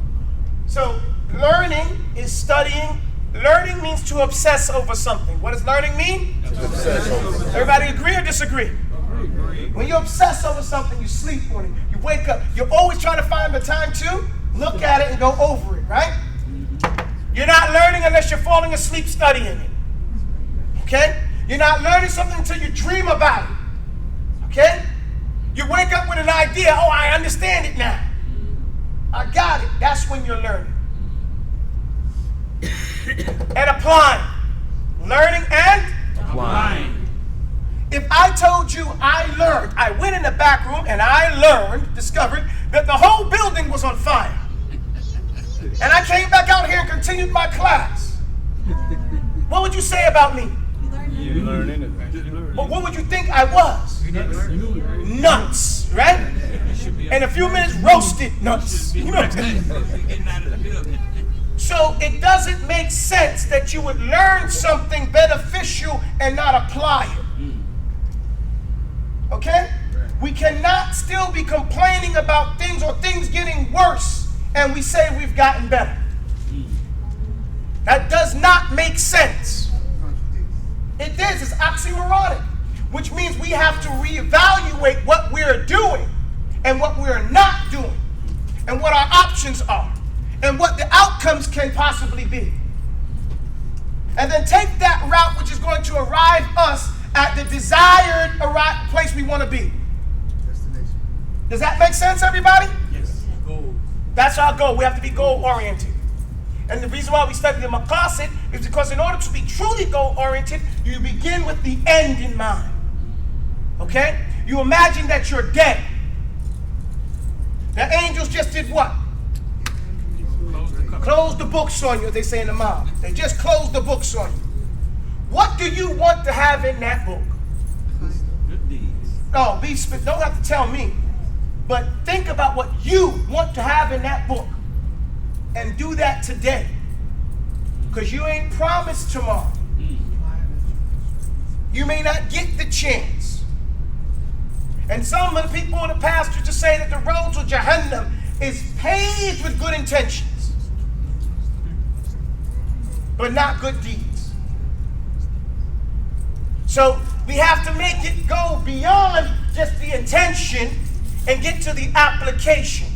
So, learning is studying. Learning means to obsess over something. What does learning mean? Everybody agree or disagree? When you obsess over something, you sleep on it. You wake up. You're always trying to find the time to look at it and go over it, right? You're not learning unless you're falling asleep studying it. Okay? You're not learning something until you dream about it. Okay? You wake up with an idea. Oh, I understand it now. I got it. That's when you're learning. And applying. Learning and Applying. if I told you I went in the back room and I discovered that the whole building was on fire. And I came back out here and continued my class. What would you say about me? You learn anything. But what would you think I was? Nuts, right? In a few minutes, roasted nuts. You know what I'm saying? Getting out of the building. So it doesn't make sense that you would learn something beneficial and not apply it. Okay? We cannot still be complaining about things or things getting worse and we say we've gotten better. That does not make sense. It is. It's oxymoronic, which means we have to reevaluate what we're doing and what we're not doing and what our options are and what the outcomes can possibly be. And then take that route which is going to arrive us at the desired place we want to be. Destination. Does that make sense, everybody? Yes. Goals. That's our goal. We have to be goal-oriented. And the reason why we study the maqasid is because in order to be truly goal-oriented, you begin with the end in mind. Okay? You imagine that you're dead. The angels just did what? Close the books on you, as they say in the mob. They just closed the books on you. What do you want to have in that book? Good deeds. No, don't have to tell me. But think about what you want to have in that book. And do that today. Because you ain't promised tomorrow. You may not get the chance. And some of the people in the past used to say that the road to Jahannam is paved with good intentions. But not good deeds. So we have to make it go beyond just the intention and get to the application.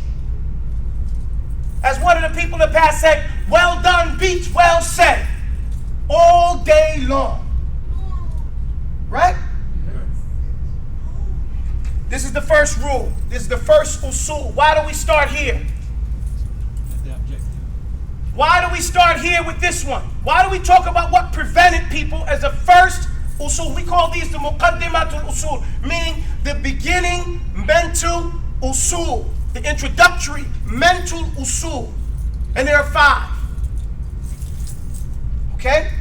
As one of the people in the past said, well done beats well said all day long. Right? This is the first rule. This is the first usul. Why do we start here? That's the objective. Why do we start here with this one? Why do we talk about what prevented people as the first usul? We call these the muqaddimatul usul, meaning the beginning mental usul, the introductory mental usul. And there are 5. Okay?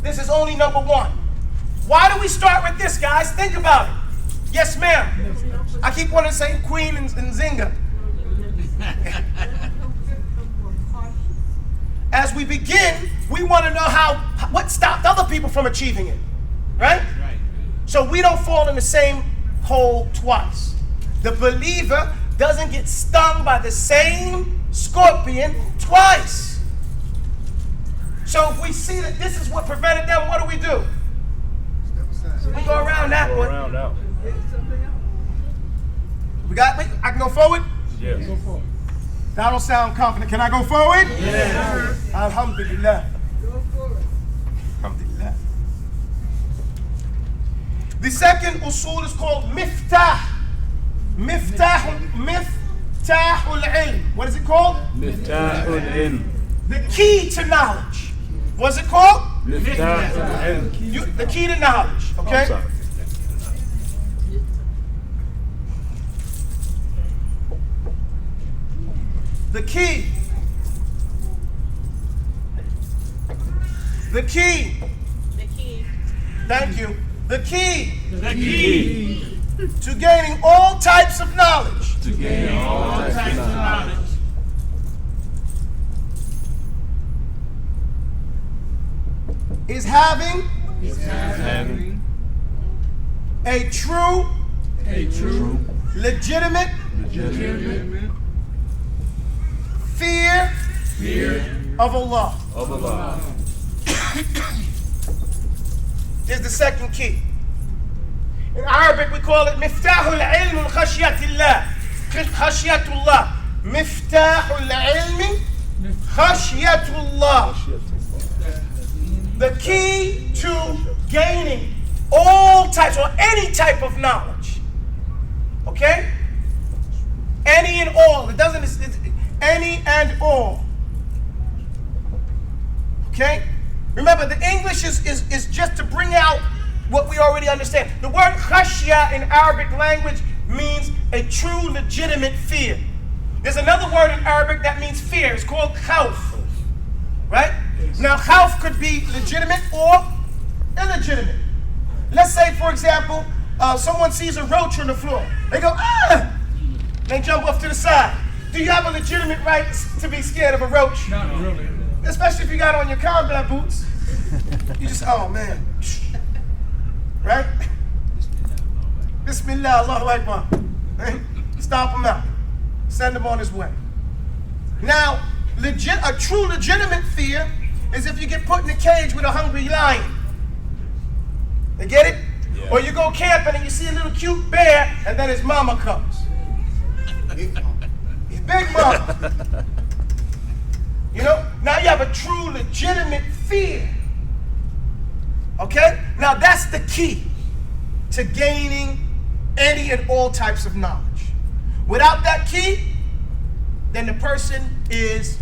This is only number 1. Why do we start with this, guys? Think about it. Yes, ma'am. I keep wanting to say Queen and Zinga. As we begin, we want to know what stopped other people from achieving it. Right? Right. So we don't fall in the same hole twice. The believer doesn't get stung by the same scorpion twice. So if we see that this is what prevented them, what do? Step aside. We go around that Go one. around out. We got me? I can go forward? Yes. That don't sound confident. Can I go forward? Yes. Alhamdulillah. Go for it. Alhamdulillah. The second usul is called miftah. Miftahul ilm. What is it called? Miftahul ilm. The key to knowledge. What's it called? Miftahul ilm. The key to knowledge. Okay? I'm sorry. The key. The key. The key. Thank you. The key The key to gaining all types of knowledge to gain all types of knowledge is having Having a true, a true legitimate legitimate fear fear of Allah. of Allah. Is the second key. In Arabic we call it Miftahul ilm khashyatillah. Khashyatullah. Miftahul ilm khashyatullah. The key to gaining all types or any type of knowledge. Okay? Any and all. It doesn't, it's any and all. Okay? Remember, the English is just to bring out what we already understand. The word khashya in Arabic language means a true, legitimate fear. There's another word in Arabic that means fear. It's called khawf. Right? Now, khawf could be legitimate or illegitimate. Let's say, for example, someone sees a roach on the floor. They go, ah! They jump off to the side. Do you have a legitimate right to be scared of a roach? Not really. Especially if you got on your combat boots. You just, oh man. Right? Bismillah, Allahu Akbar. Right? Stomp him out. Send him on his way. Now, a true legitimate fear is if you get put in a cage with a hungry lion. You get it? Yeah. Or you go camping and you see a little cute bear and then his mama comes. His big mama. You know? Now you have a true legitimate fear. Okay? Now that's the key to gaining any and all types of knowledge. Without that key, then the person is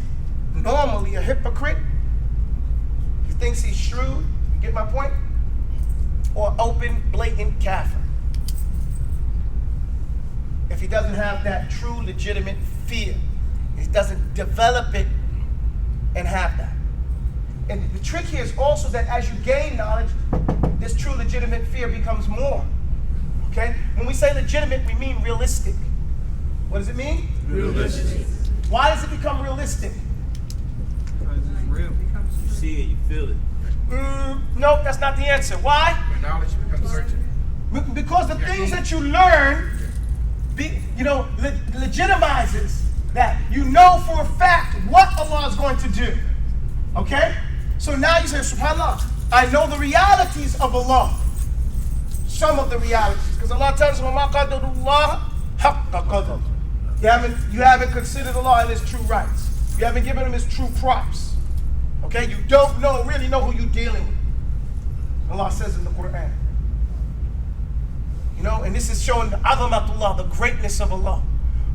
normally a hypocrite. He thinks he's shrewd. You get my point? Or open, blatant kafir. If he doesn't have that true, legitimate fear, he doesn't develop it and have that. And the trick here is also that as you gain knowledge, this true, legitimate fear becomes more. Okay? When we say legitimate, we mean realistic. What does it mean? realistic. Why does it become realistic? Because it's real. You see it, you feel it. No, that's not the answer. Why? When knowledge becomes certain. Because the things that you learn, legitimizes that. You know for a fact what Allah is going to do. Okay? So now you say, SubhanAllah, I know the realities of Allah. Some of the realities. Because Allah tells us, وَمَا قَدَرُ اللَّهَ حَقَّ قَدَرُ. You haven't considered Allah in His true rights. You haven't given Him His true props. Okay? You don't really know who you're dealing with. Allah says in the Quran. You know, and this is showing the azamatullah, the greatness of Allah.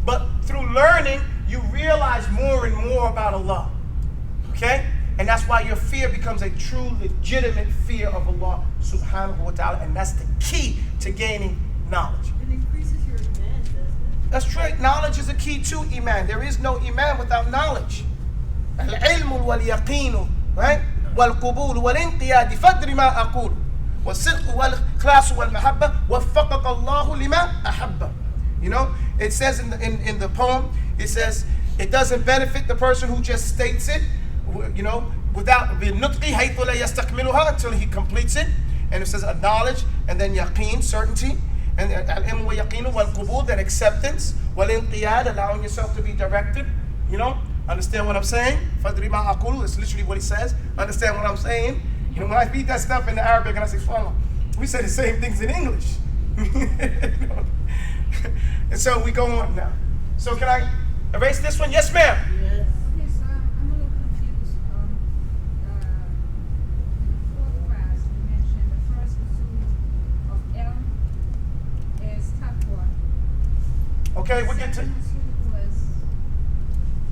But through learning, you realize more and more about Allah. Okay? And that's why your fear becomes a true, legitimate fear of Allah subhanahu wa ta'ala. And that's the key to gaining knowledge. It increases your iman, doesn't it? That's right. Knowledge is a key to iman. There is no iman without knowledge. Al-ilmu wal-yaqinu, right? Wal-qubul wal-inqiyadi fadri ma aqul. والصدق والإخلاص والمحبة وفقك الله لما أحب. You know, it says in the poem, it says it doesn't benefit the person who just states it, you know, without بالنطق حيث لا يستكملها until he completes it. And it says a knowledge, and then yaqeen, certainty, and al-ilm wa yaqeen wal-qubul, then acceptance, wal-inqiyad, allowing yourself to be directed. You know, understand what I'm saying? Fadri ma aqul, it's literally what he says. Understand what I'm saying? You know, when I read that stuff in the Arabic and I say, follow, we say the same things in English. You know? And so we go on now. So can I erase this one? Yes, ma'am. Yes. Yes, I'm a little confused. The fourth class, you mentioned the first usul of ilm is taqwa. Okay, we'll get to. Who was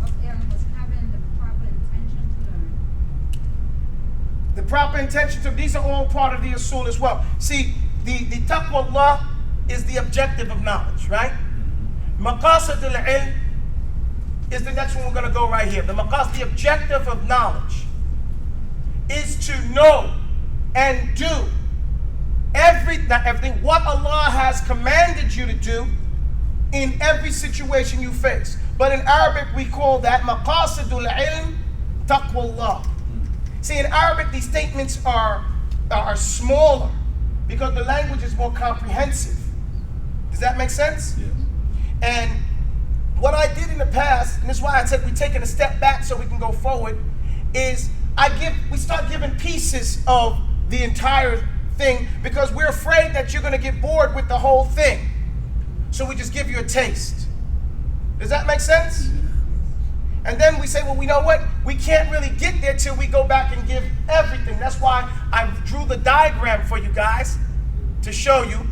up there and was having the proper intention to learn. The proper intention to, these are all part of the usul as well. See, the taqwa Allah is the objective of knowledge, right? Maqasid al-ilm is the next one we're going to go right here. The objective of knowledge is to know and do everything what Allah has commanded you to do in every situation you face. But in Arabic we call that maqasidul ilm taqwallah. See, in Arabic these statements are smaller because the language is more comprehensive. Does that make sense? Yes. And what I did in the past, and this is why I said we're taking a step back so we can go forward, is we start giving pieces of the entire thing because we're afraid that you're going to get bored with the whole thing. So we just give you a taste. Does that make sense? And then we say, well, we know what? We can't really get there till we go back and give everything. That's why I drew the diagram for you guys to show you.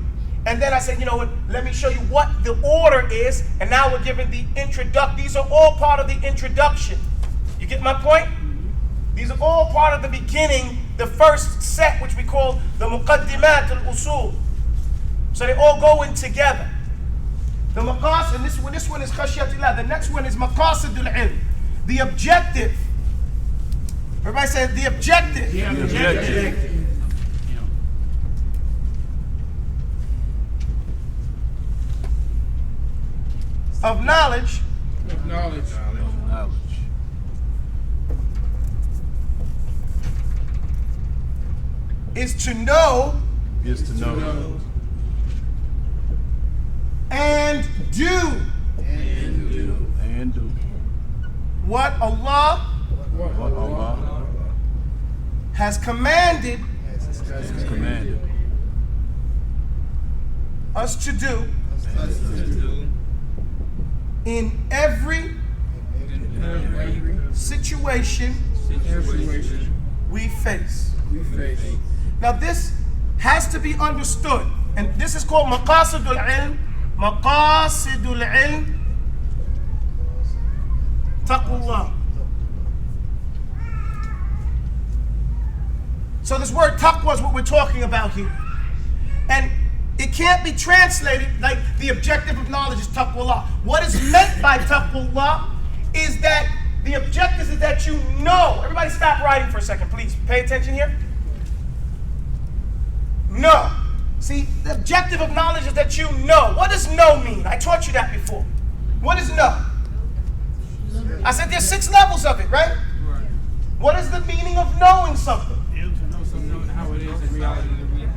And then I said, you know what? Let me show you what the order is. And now we're giving the introduction. These are all part of the introduction. You get my point? These are all part of the beginning, the first set, which we call the muqaddimat al-usul. So they all go in together. The maqasid, and this one is khashyatillah. The next one is maqasidul ilm. The objective. Everybody say the objective. The objective. Of knowledge. Knowledge. Is to know. Is to know. And do. And do. What Allah What Allah has commanded has commanded us to do in every situation we face. Now this has to be understood, and this is called maqasidul ilm. Maqasidul ilm taqwallah. So this word taqwa is what we're talking about here. And it can't be translated like the objective of knowledge is taqwallah. What is meant by taqwallah is that the objective is that you know. Everybody stop writing for a second, please. Pay attention here. Know. See, the objective of knowledge is that you know. What does know mean? I taught you that before. What is know? I said there's 6 levels of it, right? What is the meaning of knowing something? How it is in reality.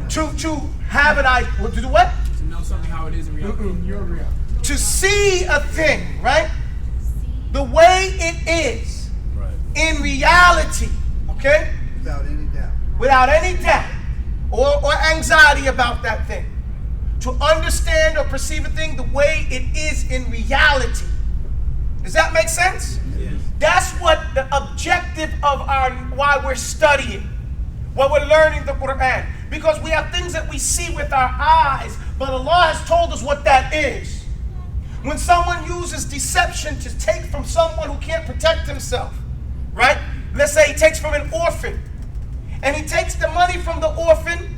To have an idea. To do what? To know something how it is in reality. In your reality. To see a thing, right? The way it is. right. In reality. Okay? Without any doubt. Without any doubt. Or anxiety about that thing. To understand or perceive a thing the way it is in reality. Does that make sense? Yes. That's what the objective of why we're studying, why we're learning the Quran. Because we have things that we see with our eyes, but Allah has told us what that is. When someone uses deception to take from someone who can't protect himself, right? Let's say he takes from an orphan, and he takes the money from the orphan,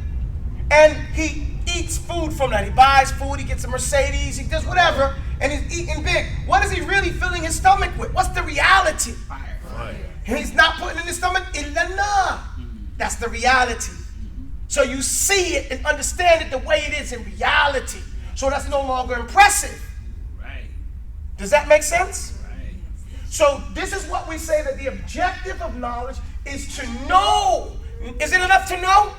and he eats food from that. He buys food, he gets a Mercedes, he does whatever, and he's eating big. What is he really filling his stomach with? What's the reality? Fire. He's not putting in his stomach illallah. That's the reality. So you see it and understand it the way it is in reality. So that's no longer impressive. Right. Does that make sense? Right. So this is what we say, that the objective of knowledge is to know. Is it enough to know?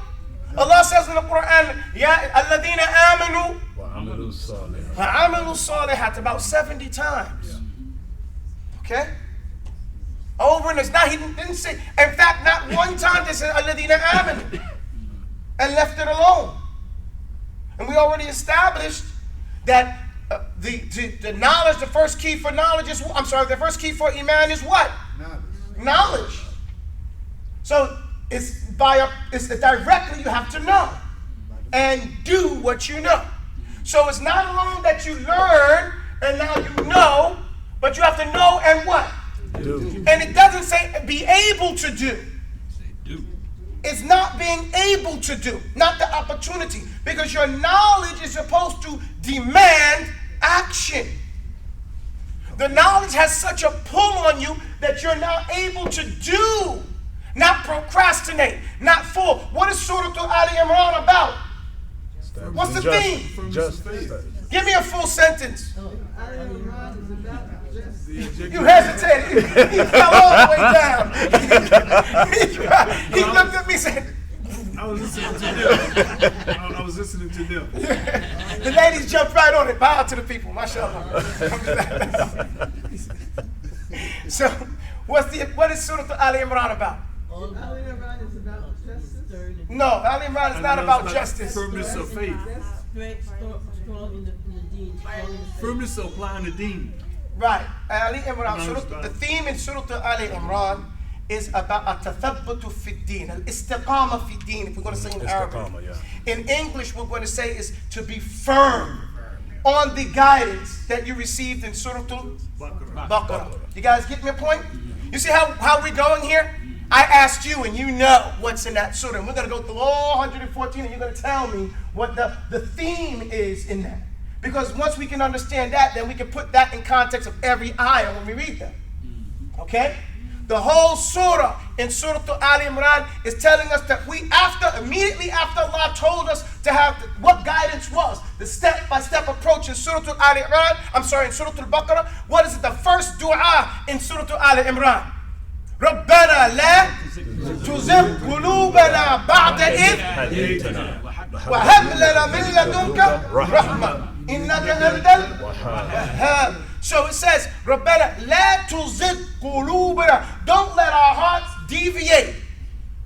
Allah says in the Quran, Ya alladhina amanu وعملوا الصالحات. وعملوا الصالحات about 70 times. Okay? Over and it's not, he didn't say, in fact, not one time they said alladhina amanu and left it alone. And we already established that the knowledge, the first key for knowledge is, the first key for iman is what? Knowledge. So it's directly you have to know and do what you know. So it's not alone that you learn and now you know, but you have to know and what? Do. And it doesn't say be able to do. It's not being able to do, not the opportunity, because your knowledge is supposed to demand action. The knowledge has such a pull on you that you're now able to do, not procrastinate, not fall. What is Surah Ali Imran about? What's the theme? Give me a full sentence. You hesitated. He fell all the way down. He looked at me and said, I was listening to them. I was listening to them. The ladies jumped right on it. Bow to the people. MashaAllah. So, what is Surah Ali Imran about? Ali Imran is about justice. No, Ali Imran is not about justice. Firmness of faith. Strong in the deen. Firmness of applying the deen. Right. Ali Imran, the theme in Surah Ali Imran is about at-tathabbutu fi din, al-istiqama fi din, if we're going to say in Arabic. In English, we're going to say is to be firm on the guidance that you received in Surah Al-Baqarah. You guys get my point? You see how we're going here? I asked you, and you know what's in that surah. And we're going to go through all 114, and you're going to tell me what the theme is in that. Because once we can understand that, then we can put that in context of every ayah when we read them. Okay? The whole surah in Surah Ali Imran is telling us that immediately after Allah told us to have what guidance was, the step-by-step approach in Surah Ali Imran, in Surah Al-Baqarah, what is it? The first dua in Surah Ali Imran. رَبَّنَا لَا تُزِغْ قُلُوبَنَا بَعْدَ إِذْ وَهَبْ لَنَا مِن لَدُنْكَ رَحْمَةً إِنَّكَ أَنْتَ الْوَهَّابُ. So it says, رَبَّنَا لَا تُزِغْ قُلُوبَنَا. Don't let our hearts deviate,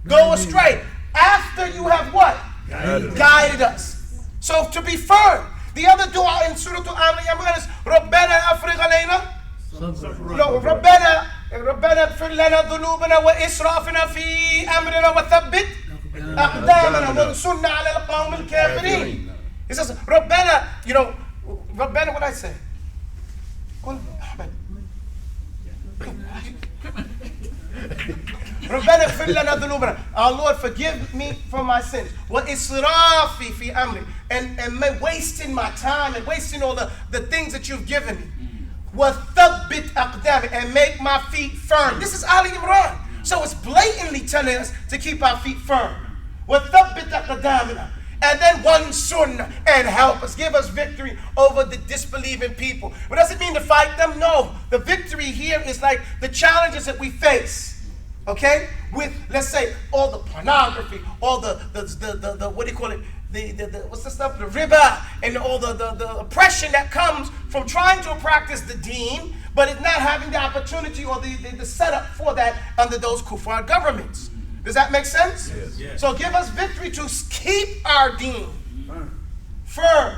go astray, after you have what? Guided us. So to be firm. The other dua in Surah Ali Imran is رَبَّنَا أَفْرِغْ عَلَيْنَا. No, ربنا اغفر لنا ذنوبنا وإسرافنا في أمرنا وثبت أقدامنا وانصرنا على القوم الكافرين. He says, ربنا, ربنا, what I say? ربنا اغفر لنا ذنوبنا. Our Lord, forgive me for my sins. وإسرافي في أمري. And wasting my time and wasting all the things that you've given me. وَثَبِّتْ أَقْدَامِ, and make my feet firm. This is Ali Imran. So it's blatantly telling us to keep our feet firm. وَثَبِّتْ أَقْدَامِنَا. And then one sunnah, and help us, give us victory over the disbelieving people. But does it mean to fight them? No. The victory here is like the challenges that we face. Okay? With, let's say, all the pornography, all the what do you call it? What's the stuff? The riba, and all the oppression that comes from trying to practice the deen, but it's not having the opportunity or the setup for that under those kuffar governments. Does that make sense? Yes. So give us victory to keep our deen firm.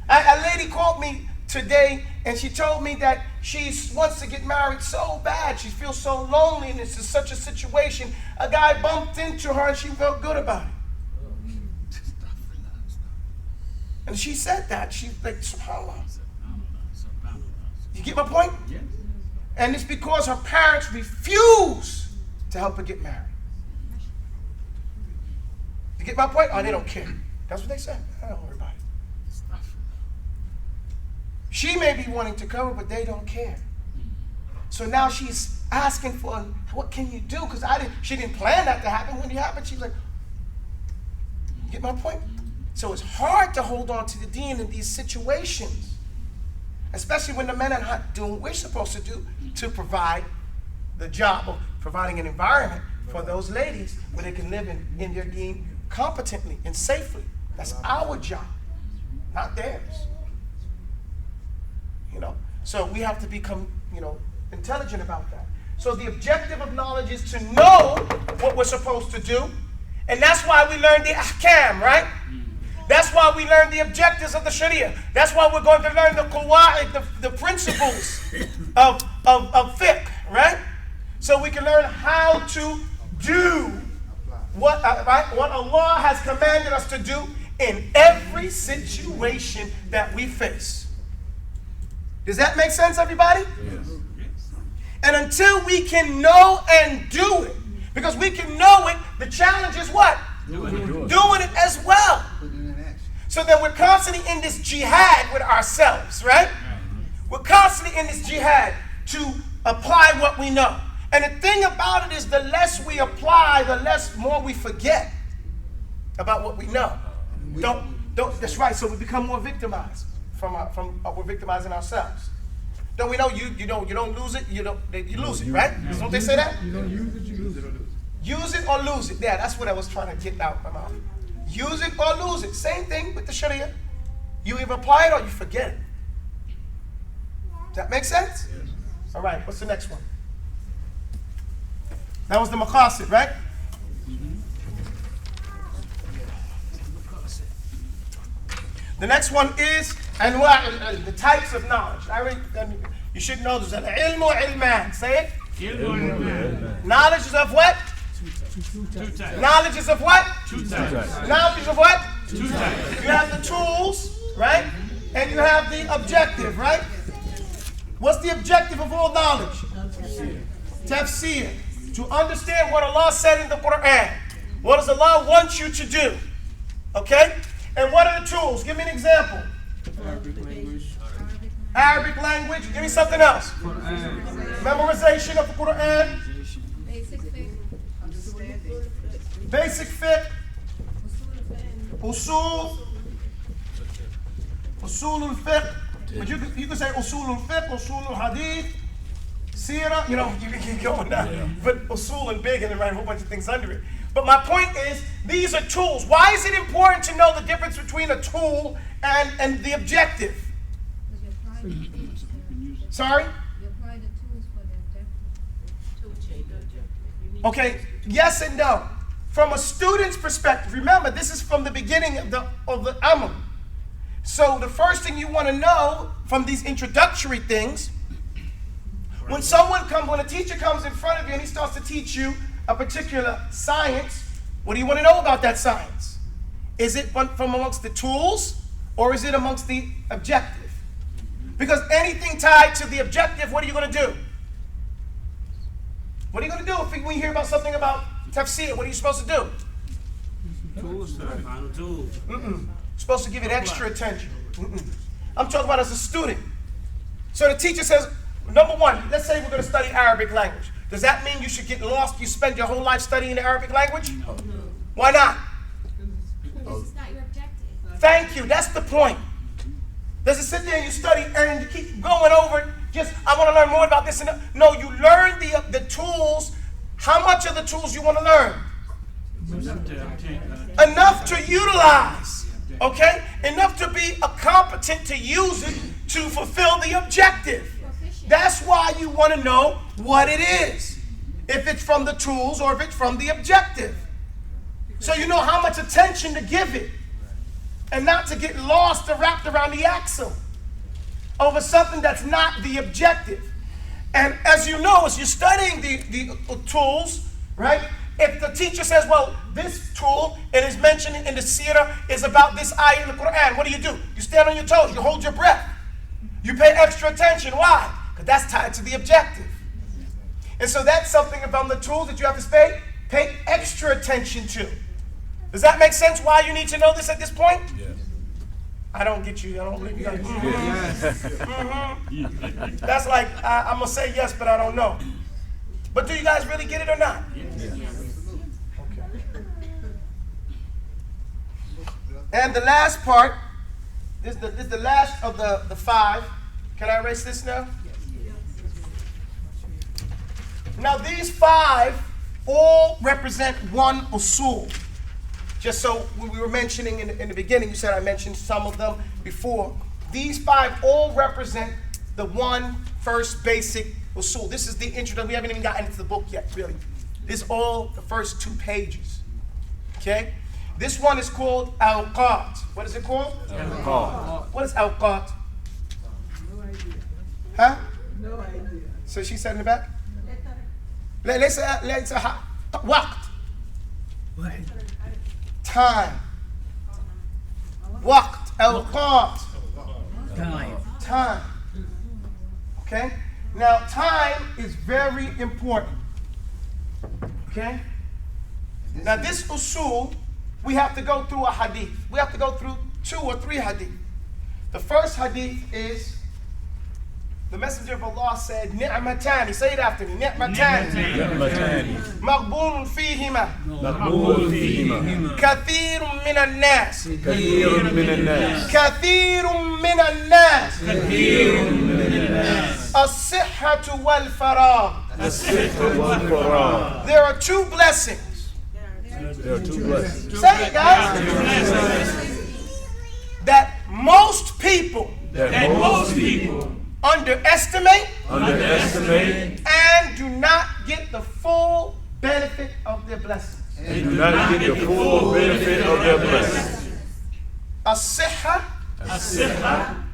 A lady called me today, and she told me that she wants to get married so bad. She feels so lonely, and this is such a situation. A guy bumped into her, and she felt good about it. And she said that. She's like, subhanAllah. You get my point? Yes. And it's because her parents refuse to help her get married. You get my point? Oh, they don't care. That's what they said. I don't worry about it. She may be wanting to cover, but they don't care. So now she's asking for, what can you do? Because she didn't plan that to happen. When it happened, she's like, you get my point? So it's hard to hold on to the deen in these situations, especially when the men are not doing what we're supposed to do to provide the job of providing an environment for those ladies where they can live in their deen competently and safely. That's our job, not theirs. So we have to become, intelligent about that. So the objective of knowledge is to know what we're supposed to do, and that's why we learn the ahkam, right? That's why we learn the objectives of the Sharia. That's why we're going to learn the qawa'id, the principles of fiqh, right? So we can learn how to do what Allah has commanded us to do in every situation that we face. Does that make sense, everybody? Yes. And until we can know and do it, because we can know it, the challenge is what? Doing it as well. Put it in action. So that we're constantly in this jihad with ourselves, right? We're constantly in this jihad to apply what we know. And the thing about it is, the less we apply, the more we forget about what we know. That's right. So we become more victimized we're victimizing ourselves. Don't we know you don't lose it, you lose it, right? Don't they say that? You don't use it, you lose it. Use it or lose it. Yeah, that's what I was trying to get out of my mouth. Use it or lose it. Same thing with the Sharia. You either apply it or you forget it. Does that make sense? Yes. All right, what's the next one? That was the maqasid, right? The next one is the types of knowledge. You should know there's an ilm or ilman. Say it. Knowledge is of what? Two types. Knowledge is of what? Two types. Knowledge is of what? Two types. You have the tools, right? And you have the objective, right? What's the objective of all knowledge? Tafseer. To understand what Allah said in the Quran. What does Allah want you to do? Okay? And what are the tools? Give me an example. Arabic language. Give me something else. Memorization of the Quran. Basic fiqh. Usul al-fiqh. But you can say usul al-fiqh, usul al-hadith, sirah. You can keep going now. Yeah. But usul and big and then write a whole bunch of things under it. But my point is, these are tools. Why is it important to know the difference between a tool and the objective? Sorry? You apply the tools for the objective. Okay, yes and no. From a student's perspective, remember, this is from the beginning of the Amr. So the first thing you want to know from these introductory things, when a teacher comes in front of you and he starts to teach you a particular science, what do you want to know about that science? Is it from amongst the tools or is it amongst the objective? Because anything tied to the objective, what are you going to do? What are you going to do if we hear about something about tafsir? What are you supposed to do? Tools, final tools. You're supposed to give it extra attention. I'm talking about as a student. So the teacher says, number one, let's say we're going to study Arabic language. Does that mean you should get lost? You spend your whole life studying the Arabic language? No. Why not? Because it's not your objective. Thank you. That's the point. Does it sit there and you study and you keep going over it? Just, I want to learn more about this and that. No, you learn the tools. How much of the tools you want to learn? Enough to utilize. Okay? Enough to be competent to use it to fulfill the objective. That's why you want to know what it is. If it's from the tools or if it's from the objective. So you know how much attention to give it. And not to get lost or wrapped around the axle over something that's not the objective. And as you know, as you're studying the tools, right? If the teacher says, well, this tool, it is mentioned in the seerah, is about this ayah in the Quran, what do? You stand on your toes, you hold your breath. You pay extra attention. Why? Because that's tied to the objective. And so that's something about the tools that you have to pay extra attention to. Does that make sense why you need to know this at this point? Yes. I don't get you. I don't believe you guys. Yes. That's like, I'm going to say yes, but I don't know. But do you guys really get it or not? Yes. Okay. And the last part, this is the last of the five. Can I erase this now? Now these five all represent one usul. Just so we were mentioning in the beginning, you said I mentioned some of them before. These five all represent the one first basic usul. This is the introduction. We haven't even gotten into the book yet, really. This is all the first 2 pages. Okay? This one is called awqat. What is it called? Awqat. What is awqat? No idea. Huh? No idea. So she said in the back? Let's waqt. Time. Waqt. Awqat. Time. Okay? Now, time is very important. Okay? Now, this usul, we have to go through a hadith. We have to go through 2 or 3 hadith. The first hadith is, the Messenger of Allah said, Ni'matani. Say it after me. Ni'matani. Maghbunun fihima. Kathirun minan nas. Kathirun minan nas. As-sihhatu wal faragh. There are 2 blessings. There are 2 blessings. Say it, guys. That most people underestimate and do not get the full benefit of their blessings. As-sihha,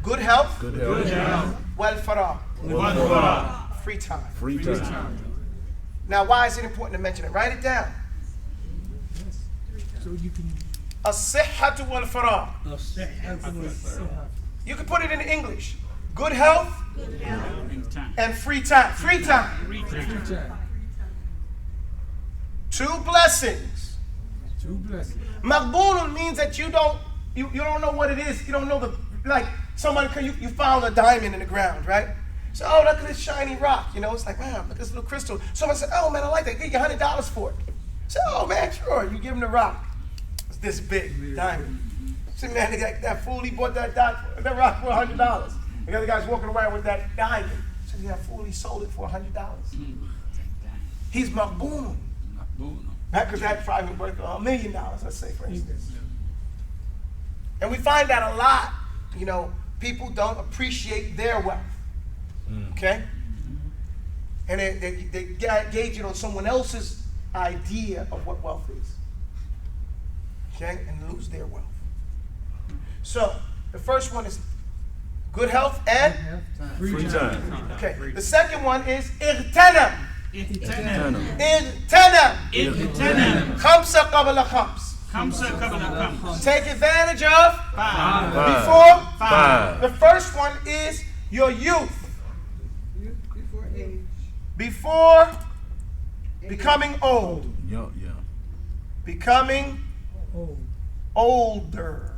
good health, wal faragh, free time. Now, why is it important to mention it? Write it down. So you can. As-sihhatu wal faragh. You can put it in English. Good health and free time. Free time. 2 blessings. 2 blessings. Maghbunun means that you don't know what it is. You don't know like somebody, you found a diamond in the ground, right? So, oh, look at this shiny rock. You know, it's like, man, look at this little crystal. Someone said, oh, man, I like that. Give you $100 for it. So, oh, man, sure. You give him the rock. It's this big diamond. See, man, that fool, he bought that rock for $100. The other guy's walking around with that diamond. So that fool, he sold it for $100. He's maghbun. Not because that probably worth $1 million, let's say, for instance. And we find that a lot. You know, people don't appreciate their wealth. Okay? And they gauge it on someone else's idea of what wealth is. Okay? And lose their wealth. So, the first one is good health and Free time. Okay. The second one is اغتنم. خمسة قبل خمس. Take advantage of 5. The first one is your youth. Before age. Before becoming old. Becoming older.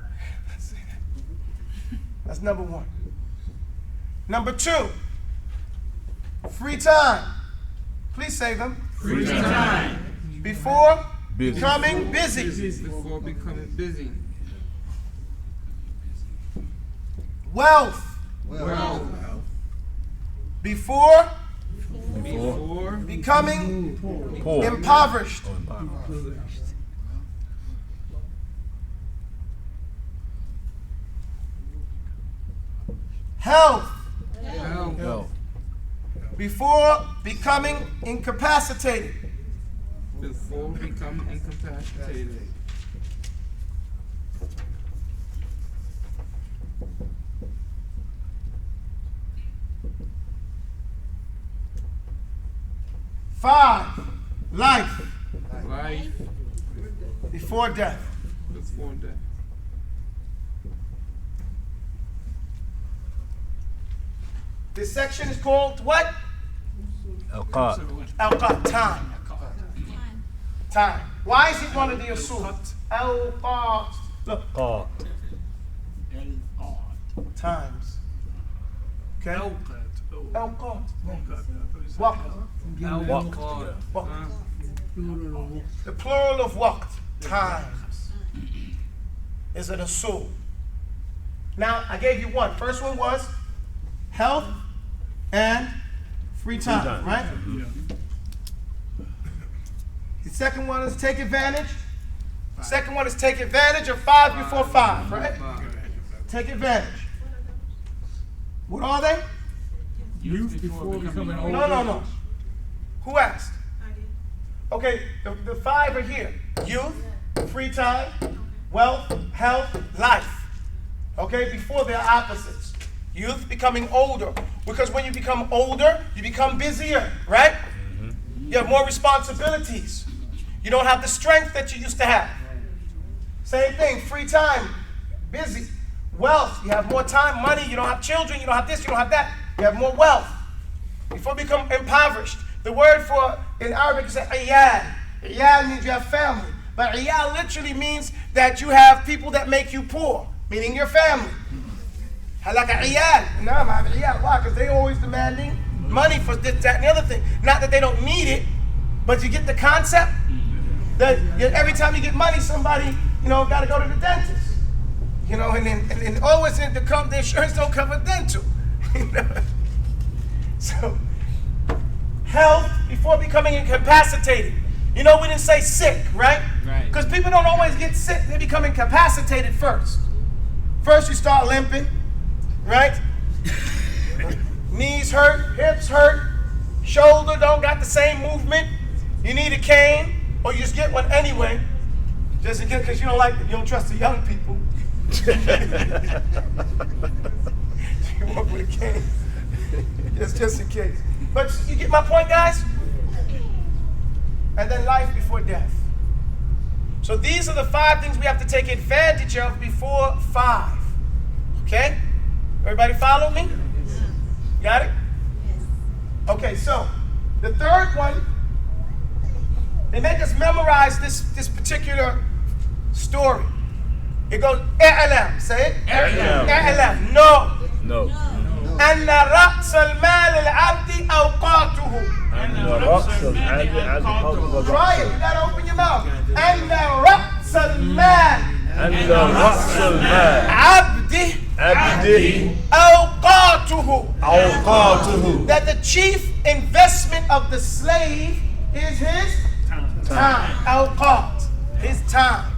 That's number 1. Number 2, free time. Please say them. Free time. Before becoming busy. Before becoming busy. Wealth. Before becoming impoverished. Health. Before becoming incapacitated. Before becoming incapacitated. Five, life. Life. Before death. Before death. This section is called what? Awqat. Time. Time. Why is it one of the usul? Awqat. Look. Times. Okay. Awqat. Waqt. The plural of waqt. Times. Is an usul. Now, I gave you one. First one was health and free time, right? The second one is take advantage. The second one is take advantage of 5 before 5, right? Take advantage. What are they? Youth before becoming older. No. Who asked? I did. Okay, the 5 are here. Youth, free time, wealth, health, life. Okay, before they're opposites. Youth becoming older. Because when you become older, you become busier, right? You have more responsibilities. You don't have the strength that you used to have. Same thing, free time, busy. Wealth, you have more time, money, you don't have children, you don't have this, you don't have that. You have more wealth. before we become impoverished. The word for in Arabic is iyal. Iyal means you have family. But iyal literally means that you have people that make you poor, meaning your family. Like a iyal. No, I have iyal. Why? Because they always demanding money for this, that, and the other thing. Not that they don't need it, but you get the concept? That every time you get money, somebody, got to go to the dentist. And always the insurance don't cover dental. So, health before becoming incapacitated. We didn't say sick, right? Right. Because people don't always get sick. They become incapacitated first. First you start limping, right? Knees hurt, hips hurt, shoulder don't got the same movement. You need a cane, or you just get one anyway, just in case, because you don't trust the young people. You walk with a cane, just in case. But you get my point, guys? And then life before death. So these are the 5 things we have to take advantage of before 5. Okay? Everybody follow me? Got it? Okay, so the third one, they make us memorize this particular story. It goes, i'lam. Say it. I'lam. No. أن رأس المال العبد أوقاته. Try it. You gotta open your mouth. أن رأس المال عبد أوقاته. That the chief investment of the slave is his time. Awqat. His time.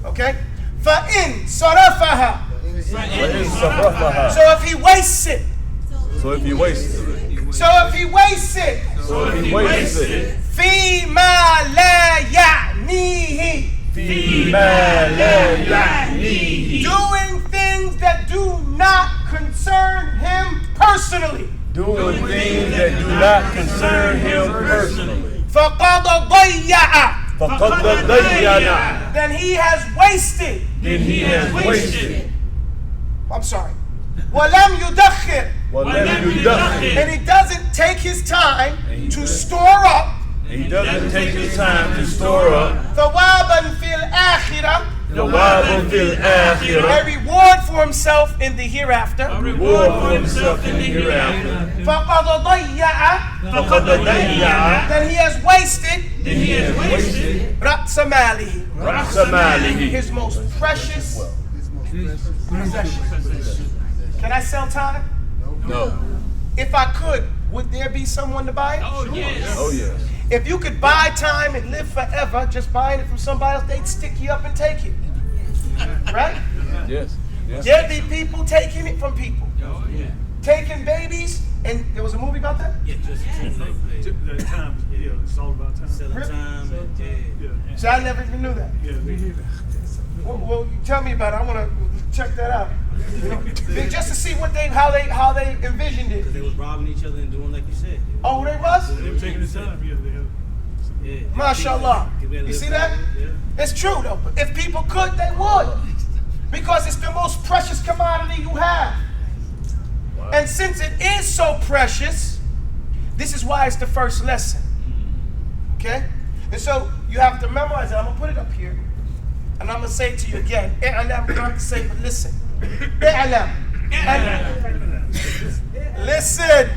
Okay? فإن صرفها. So if he wastes it. So if he wastes it. فيما لا يعنيه. Doing things that do not concern him personally. فقد ضيع. Then he has wasted. I'm sorry. وَلَمْ يُدَخِّرْ. And he doesn't take his time to store up. ثوابا في الآخرة. A reward for himself in the hereafter. فَقَدْ ضَيَّعَ. Then he has wasted. رَأْسَ مَالِهِ. His most precious possession. Can I sell time? No. If I could, would there be someone to buy it? Oh, yes. Oh, yes. If you could buy time and live forever, just buying it from somebody else, they'd stick you up and take it. Right? Yes. There'd be people taking it from people. Oh, yeah. Taking babies, and there was a movie about that? The time, it's all about time. Really? Yeah. So I never even knew that. Yeah, me neither. Well, tell me about it. I want to check that out. Just to see how they envisioned it. They was robbing each other and doing like you said. Oh, they was? They were taking the time. Yeah, they have. Yeah. MashaAllah. You see that? Yeah. It's true though. If people could, they would. Because it's the most precious commodity you have. Wow. And since it is so precious, this is why it's the first lesson. Okay? And so you have to memorize it. I'm going to put it up here. And I'm going to say it to you again. I'm going to say it, but listen. Listen.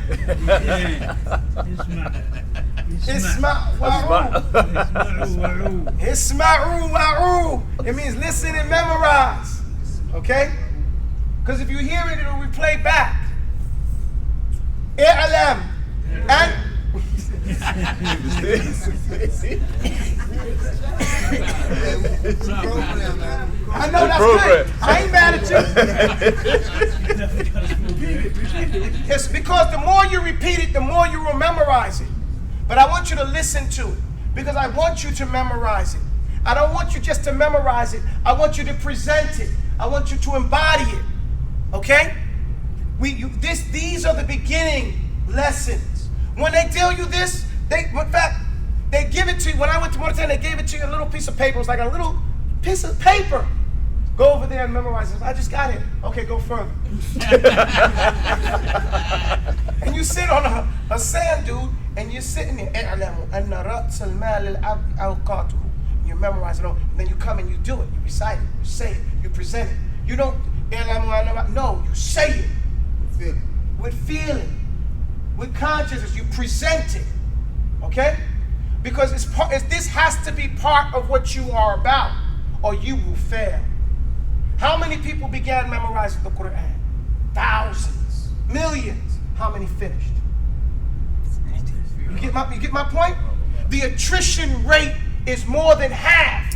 Isma'u wa'u. It means listen and memorize. Okay? Because if you hear it, it'll replay back. I'lam. And I know that's good. I ain't mad at you. It's because the more you repeat it, the more you will memorize it. But I want you to listen to it because I want you to memorize it. I don't want you just to memorize it. I want you to present it. I want you to embody it. Okay? These are the beginning lessons. When they tell you this, in fact, they give it to you. When I went to Mauritania, they gave it to you a little piece of paper. It was like a little piece of paper. Go over there and memorize it. I just got it. Okay, go further. And you sit on a sand dune and you're sitting there. You memorize it all. And then you come and you do it. You recite it. You say it. You present it. You don't. No, you say it. With feeling. With feeling. With consciousness. You present it. Okay? Because this has to be part of what you are about, or you will fail. How many people began memorizing the Quran? Thousands, millions. How many finished? You get my point? The attrition rate is more than half.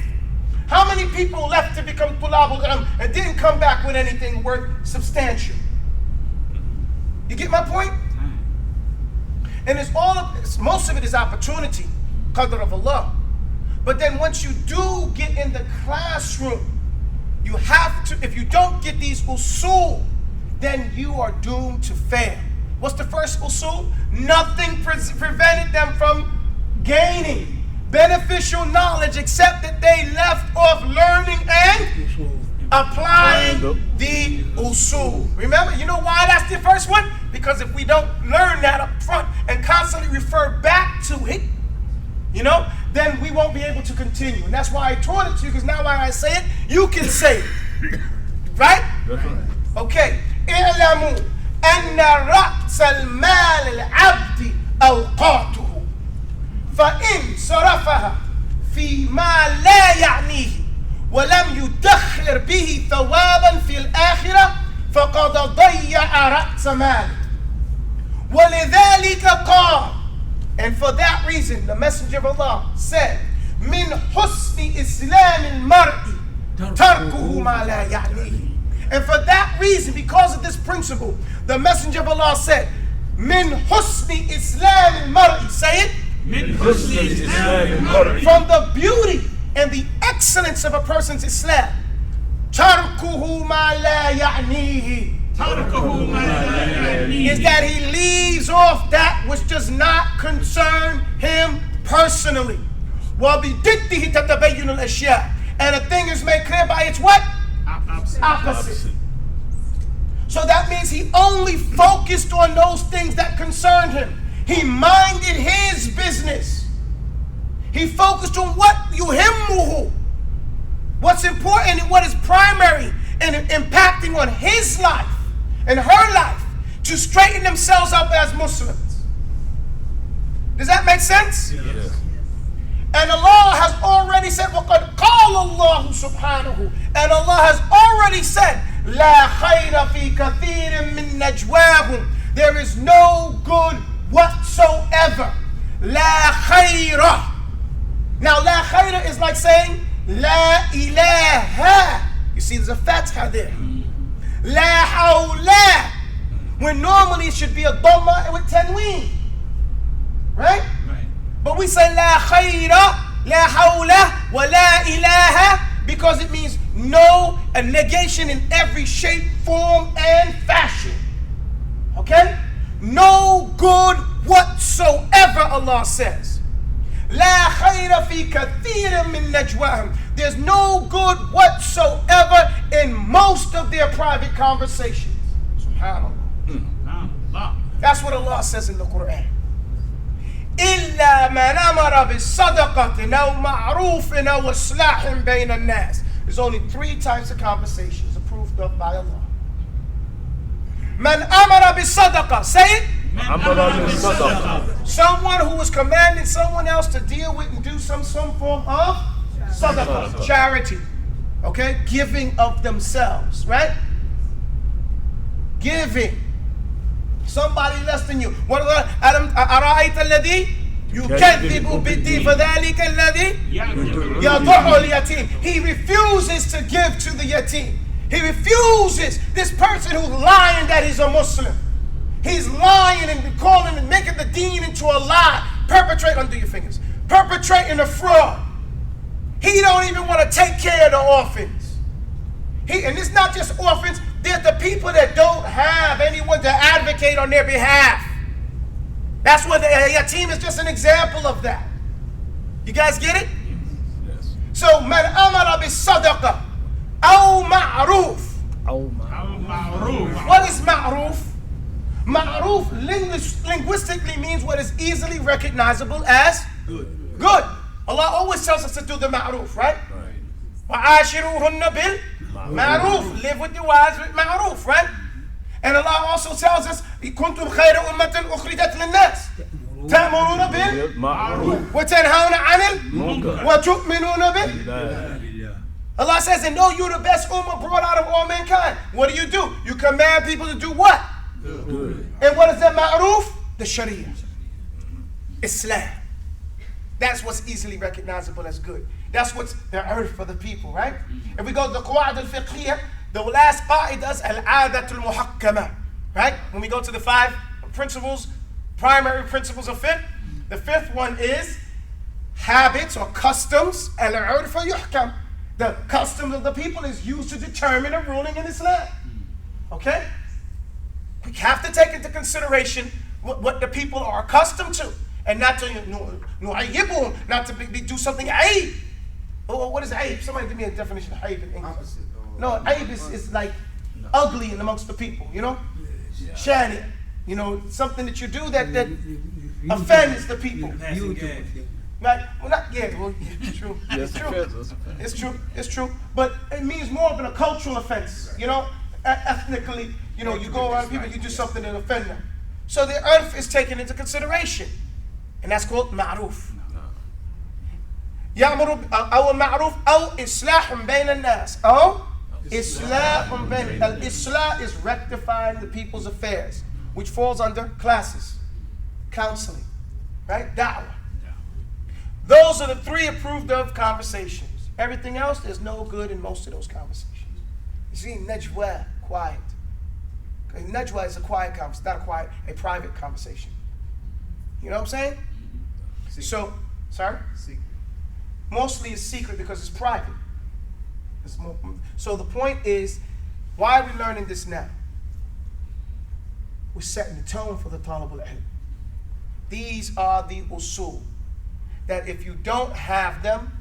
How many people left to become tulabul ilm and didn't come back with anything worth substantial? You get my point? And most of it is opportunity, qadr of Allah. But then once you do get in the classroom, you have to, if you don't get these usul, then you are doomed to fail. What's the first usul? Nothing prevented them from gaining beneficial knowledge except that they left off learning and applying the usul. Remember, you know why that's the first one? Because if we don't learn that up front and constantly refer back to it, then we won't be able to continue. And that's why I taught it to you, because now when I say it, you can say it. Right? Okay. اعلموا أن رأس المال العبد أوقاته فإن صرفها فيما لا يعنيه ولم يدخر به ثوابا في الآخرة فقد ضيع رأس ماله ولذلك قال. And for that reason, the Messenger of Allah said, "Min husni Islam al-mar'i tarkuhu ma la ya'nihi." And for that reason, because of this principle, the Messenger of Allah said, "Min husni Islam al-mar'i." Say it. Min husni Islam al-mar'i. From the beauty and the excellence of a person's Islam, tarkuhu ma la ya'nihi. Is that he leaves off that which does not concern him personally. وَبِدِدِّهِ تَتَبَيُّنُ الْأَشْيَاءِ. And a thing is made clear by its what? Opposite. So that means he only focused on those things that concerned him. He minded his business. He focused on what yuhimmuhu, what's important and what is primary and impacting on his life and her life to straighten themselves up as Muslims. Does that make sense? Yes. And Allah has already said, وَقَدْ قَالَ اللَّهُ سُبْحَانَهُ. And Allah has already said, لَا خَيْرَ فِي كَثِيرٍ مِّن نَجْوَاهُمْ. There is no good whatsoever. لَا خَيْرَ. Now, لَا خَيْرَ is like saying, لَا إِلَهَ. You see, there's a fatha there. La hawla, when normally it should be a dhamma with tanween, right? But we say la khayra, la hawla, wa la ilaha, because it means no, a negation in every shape, form, and fashion. Okay? No good whatsoever, Allah says. La khayra fi kathirin min najwahum. There's no good whatsoever in most of their private conversations. SubhanAllah. That's what Allah says in the Quran. إِلَّا مَنْ أَمَرَ بِالصَّدَقَةِ أَوْ مَعْرُوفٍ أَوْ إِصْلَاحٍ بَيْنَ النَّاسِ. There's only 3 types of conversations approved of by Allah. مَنْ أَمَرَ بِالصَّدَقَةِ. Say it. Someone who was commanding someone else to deal with and do some form of sadaqah, charity, okay, giving of themselves, right? Giving. Somebody less than you. What أَرَأَيْتَ الَّذِي يُكَذِّبُ بِالدِّينِ فَذَلِكَ الَّذِي يَضُعُّ الْيَتِيمِ. He refuses to give to the yatim. He refuses. This person who's lying that he's a Muslim. He's lying and calling and making the deen into a lie. Undo your fingers. Perpetrating a fraud. He don't even want to take care of the orphans. And it's not just orphans. There's the people that don't have anyone to advocate on their behalf. That's what the yatim is just an example of that. You guys get it? Yes. So, man amara bis sadaqa aw means what is easily recognizable as good. Allah always tells us to do the ma'ruf, right? وَعَاشِرُوهُنَّ بِالْمَعْرُوف. Live with your wives with ma'ruf, right? And Allah also tells us, كُنْتُمْ خَيْرَ أُمَّةٍ أُخْرِجَتْ لِلنَّاسِ تَأْمُرُونَ بِالْمَعْرُوف وَتَنْهَوْنَ عَنِ الْمُنكَرِ وَتُؤْمِنُونَ بِاللَّهِ. Allah says, and know you're the best ummah brought out of all mankind. What do? You command people to do what? Good. And what is that ma'ruf? The Sharia. Islam. That's what's easily recognizable as good. That's what's the earth for the people, right? If we go to the Qawaid al-Fiqhiyah, the last qa'idah is al-'adatul muhakkama, right? When we go to the 5 principles, primary principles of fiqh, the 5th one is habits or customs. Al-'urfa yuhkam. The customs of the people is used to determine a ruling in Islam. Okay? We have to take into consideration what the people are accustomed to, and not to not to do something aib. Oh, what is aib? Somebody give me a definition of aib in English. Opposite. No, aib is like ugly in amongst the people, you know? Shani. You know, something that you do that offends the people. Right? Well, it's true. It's true. It's true. But it means more than a cultural offense. You know, ethnically, you know, you go around people, you do something that offend them. So the earth is taken into consideration, and that's called ma'ruf. يأمر أو المعروف أو إصلاح بين الناس أو إصلاح بين. Al-Islah is rectifying the people's affairs, which falls under classes, counseling, right? Da'wah. Those are the 3 approved of conversations. Everything else, there's no good in most of those conversations. You see, najwa, quiet. Okay, najwa is a quiet conversation, not a private conversation. You know what I'm saying? Secret. So, sorry? Secret. Mostly it's secret because it's private. So the point is, why are we learning this now? We're setting the tone for the talab al-ilm. These are the usul that if you don't have them,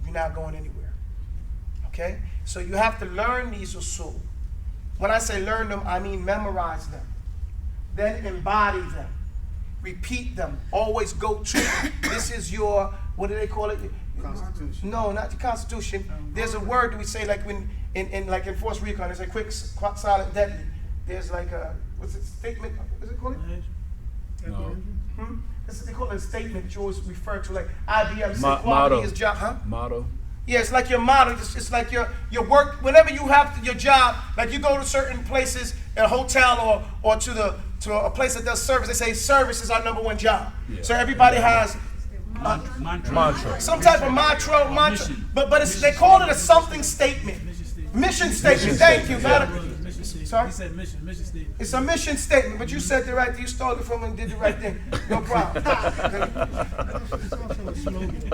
you're not going anywhere. Okay? So you have to learn these usul. When I say learn them, I mean memorize them. Then embody them. Repeat them. Always go to them. This is your, what do they call it? Constitution. No, not the Constitution. There's a word that we say like when in Force Recon, there's a quick, silent, deadly. There's like a, what's it, statement? What's it called? No. They call it a statement that you always refer to, like IBM said quality Motto. is job, huh? Motto. Yeah, it's like your motto. It's like your work. Whenever you have your job, like you go to certain places, a hotel or to a place that does service, they say service is our #1 job. Yeah. So everybody has Mantra. some type of mantra, but they call it a something statement. Mission statement. Thank you. Sorry? He said mission statement. It's a mission statement, but you said the right thing. You stole it from him and did the right thing. No problem. It's also a slogan.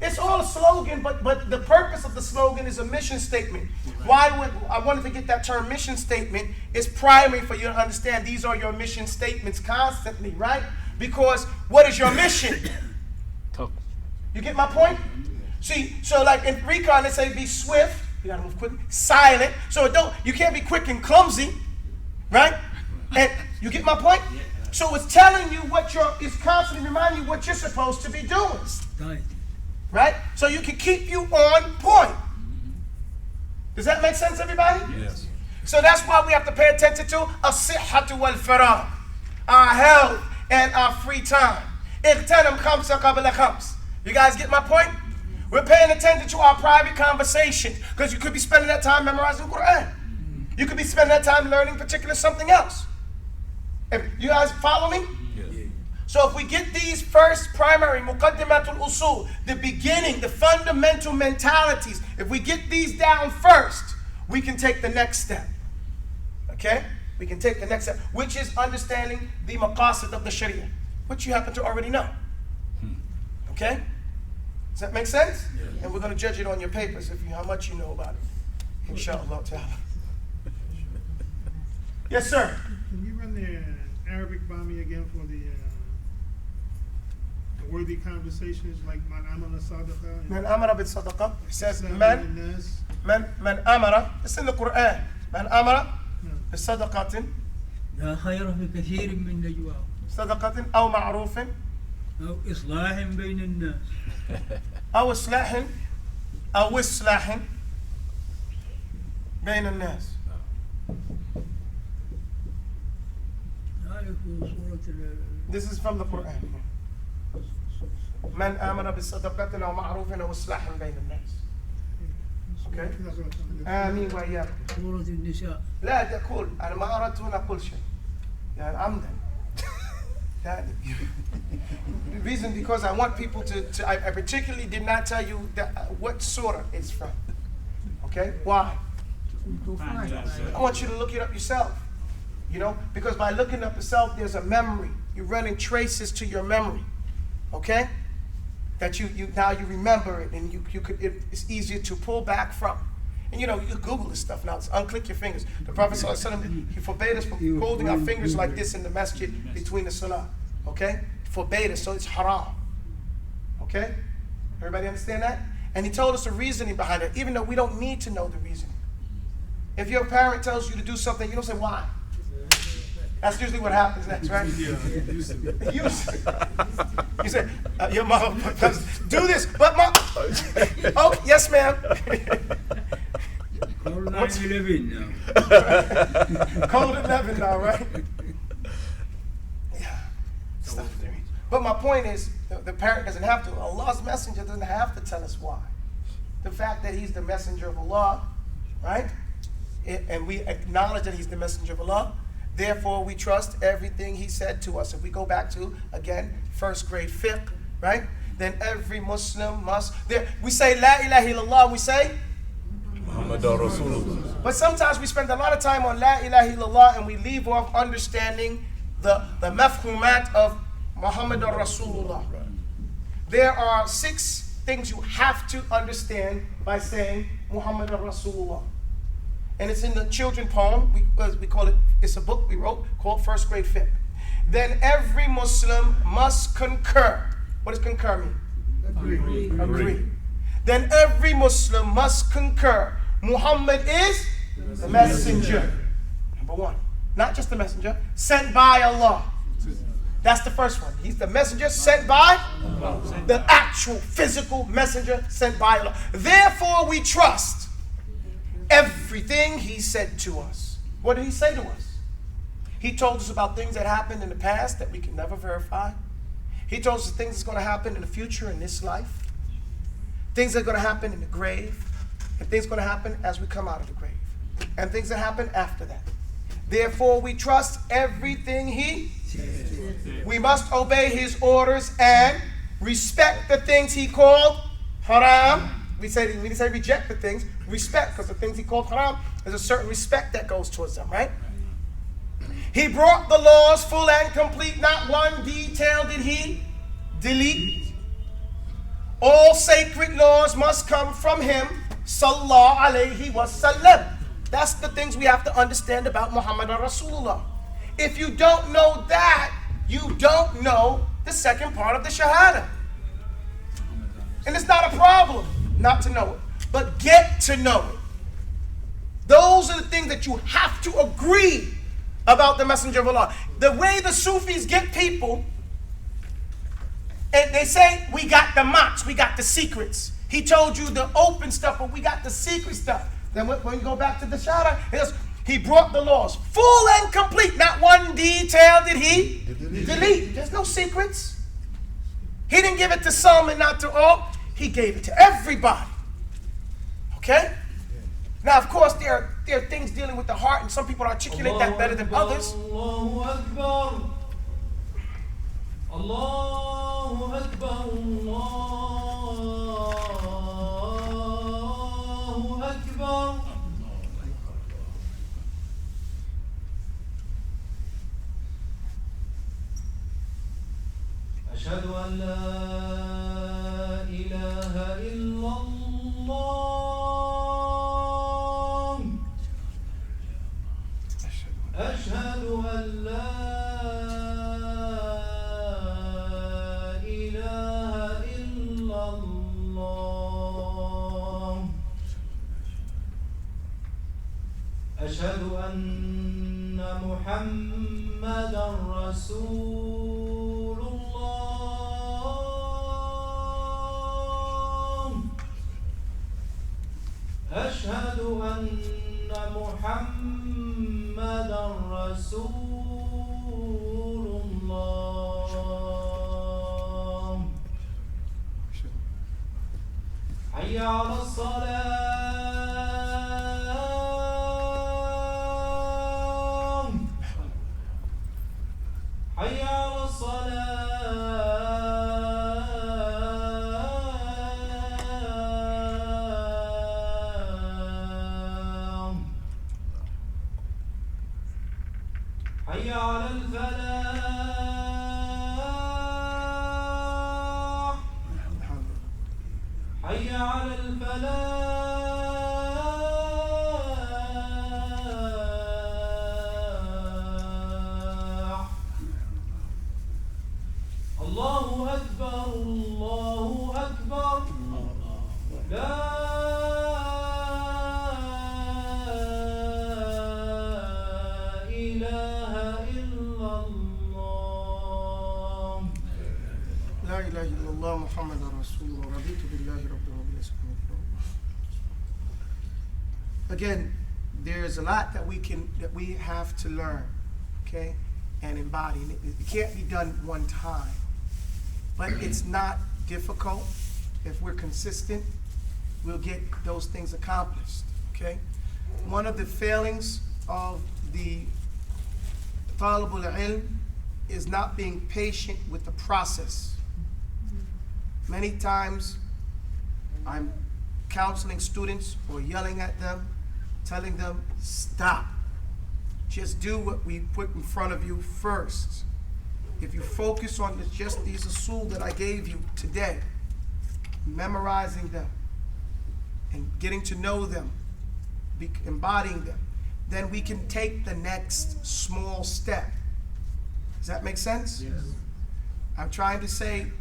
It's all a slogan, but the purpose of the slogan is a mission statement. Why would I wanted to get that term mission statement? It's primary for you to understand these are your mission statements constantly, right? Because what is your mission? You get my point? See, so like in recon, they say be swift. You gotta move quick, silent. So you can't be quick and clumsy, right? And you get my point? So it's telling you it's constantly reminding you what you're supposed to be doing, right? So you can keep you on point. Does that make sense, everybody? Yes. So that's why we have to pay attention to as-sihhatu wal-faragh, our health and our free time. اغتنم خمسة قبل خمس. You guys get my point? We're paying attention to our private conversations because you could be spending that time memorizing Quran. You could be spending that time learning particular something else. You guys follow me? Yes. So if we get these first primary muqaddimatul usul, the beginning, the fundamental mentalities, if we get these down first, we can take the next step. Okay? We can take the next step, which is understanding the maqasid of the Sharia, which you happen to already know. Okay? Does that make sense? Yes. And we're going to judge it on your papers how much you know about it. Inshallah ta'ala. Yes, sir. Can you run the Arabic by me again for the worthy conversations like man amala sadaqa? Man amara bil sadaqa. It says man amara. It's in the Quran. Man amara bil sadaqatin. لا خير في كثير من نجواهم صدقة أو معروف أو إصلاح بين الناس. أو إصلاح بين الناس. This is from the Quran. من آمن بصدقة أو معروف أو إصلاح بين الناس. Okay. آمين وإياكم. سورة النساء. لا تقول أنا ما أردت أن أقول شيء يعني عمدا. The reason because I want people to I particularly did not tell you that, what surah it's from. Okay? Why? I want you to look it up yourself. You know, because by looking up yourself, there's a memory. You're running traces to your memory. Okay? That you now you remember it, and you could it's easier to pull back from. And you know, you Google this stuff now. Just unclick your fingers. The Prophet ﷺ, he forbade us from holding our fingers like this in the masjid between the salah. Okay? Forbade us, so it's haram. Okay? Everybody understand that? And he told us the reasoning behind it, even though we don't need to know the reasoning. If your parent tells you to do something, you don't say why. That's usually what happens next, right? Yeah, You say, your mom do this, but mom. Oh, yes, ma'am. Code 9/11 now. Code 11 now, right? Yeah. But my point is, the parent doesn't have to. Allah's messenger doesn't have to tell us why. The fact that he's the messenger of Allah, right? And we acknowledge that he's the messenger of Allah. Therefore, we trust everything he said to us. If we go back to, again, first grade fiqh, right? Then every Muslim must, we say La ilaha illallah, we say Muhammadur Rasulullah. But sometimes we spend a lot of time on La ilaha illallah and we leave off understanding the mafhumat of Muhammadur Rasulullah. There are 6 things you have to understand by saying Muhammadur Rasulullah. And it's in the children poem, we call it, it's a book we wrote called First Grade Fiqh. Then every Muslim must concur. What does concur mean? Agree. Then every Muslim must concur. Muhammad is the messenger. Number 1. Not just the messenger, sent by Allah. That's the first one. He's the messenger sent by Allah. The actual physical messenger sent by Allah. Therefore we trust everything he said to us. What did he say to us? He told us about things that happened in the past that we can never verify. He told us the things that's going to happen in the future in this life. Things that are going to happen in the grave. And things going to happen as we come out of the grave. And things that happen after that. Therefore, we trust everything he said. We must obey his orders and respect the things he called haram. We didn't say reject the things, respect, because the things he called haram, there's a certain respect that goes towards them, right? He brought the laws full and complete, not one detail did he delete. All sacred laws must come from him, sallallahu alayhi wa sallam. That's the things we have to understand about Muhammad Rasulullah. If you don't know that, you don't know the second part of the Shahada. And it's not a problem not to know it, but get to know it. Those are the things that you have to agree about the Messenger of Allah. The way the Sufis get people, and they say, we got the mats, we got the secrets. He told you the open stuff, but we got the secret stuff. Then when you go back to the Shahada, he brought the laws full and complete. Not one detail did he delete. There's no secrets. He didn't give it to some and not to all. He gave it to everybody. Okay? Now, of course, there are things dealing with the heart, and some people articulate that better than others. Allahu Akbar. Allahu Akbar. Allahu Akbar. أشهد أن لا إله إلا الله. أشهد أن لا إله إلا الله. أشهد أن محمدا رسول أشهد أن محمدا رسول الله حي على الصلاة حي على الصلاة حي على الفلاح حي على الفلاح الله أكبر الله أكبر لا إله إلا الله لا إله إلا الله محمد رسول الله رضيت بالله رب العالمين. Again, there's a lot that we have to learn, okay, and embody. It can't be done one time, but it's not difficult. If we're consistent, we'll get those things accomplished, okay? One of the failings of the Talibul Ilm is not being patient with the process. Many times I'm counseling students or yelling at them, telling them, stop. Just do what we put in front of you first. If you focus on just these usul that I gave you today, memorizing them and getting to know them, embodying them, then we can take the next small step. Does that make sense? Yes. I'm trying to say,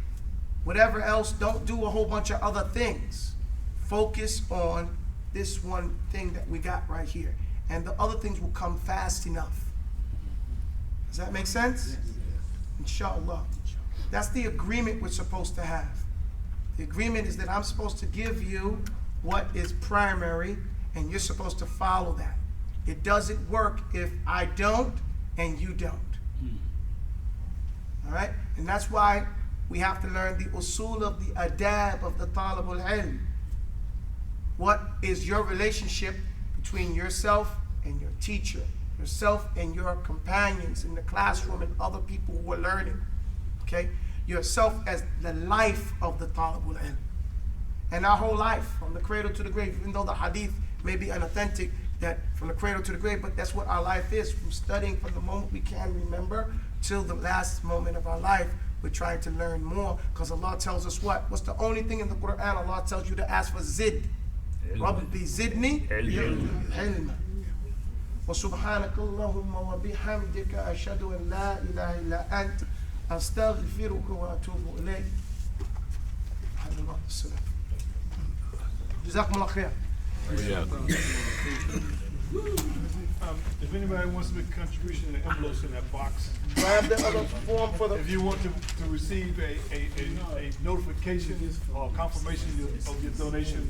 whatever else, don't do a whole bunch of other things. Focus on this one thing that we got right here. And the other things will come fast enough. Does that make sense? Inshallah. That's the agreement we're supposed to have. The agreement is that I'm supposed to give you what is primary, and you're supposed to follow that. It doesn't work if I don't and you don't. All right? And that's why we have to learn the usul of the adab of the talibul ilm. What is your relationship between yourself and your teacher, yourself and your companions in the classroom and other people who are learning? Okay? Yourself as the life of the talibul ilm. And our whole life, from the cradle to the grave, even though the hadith may be unauthentic, that from the cradle to the grave, but that's what our life is, from studying from the moment we can remember till the last moment of our life. We're trying to learn more, because Allah tells us what? What's the only thing in the Quran Allah tells you to ask for? Zid. Rabbi zidni ilma. وسبحانك اللهم وبحمدك أشهد أن لا إله إلا أنت أستغفرك وأتوب إليك. جزاكم الله خير. If anybody wants to make a contribution in the envelopes in that box, Grab the other form for the. if you want to receive a notification or confirmation of your donation,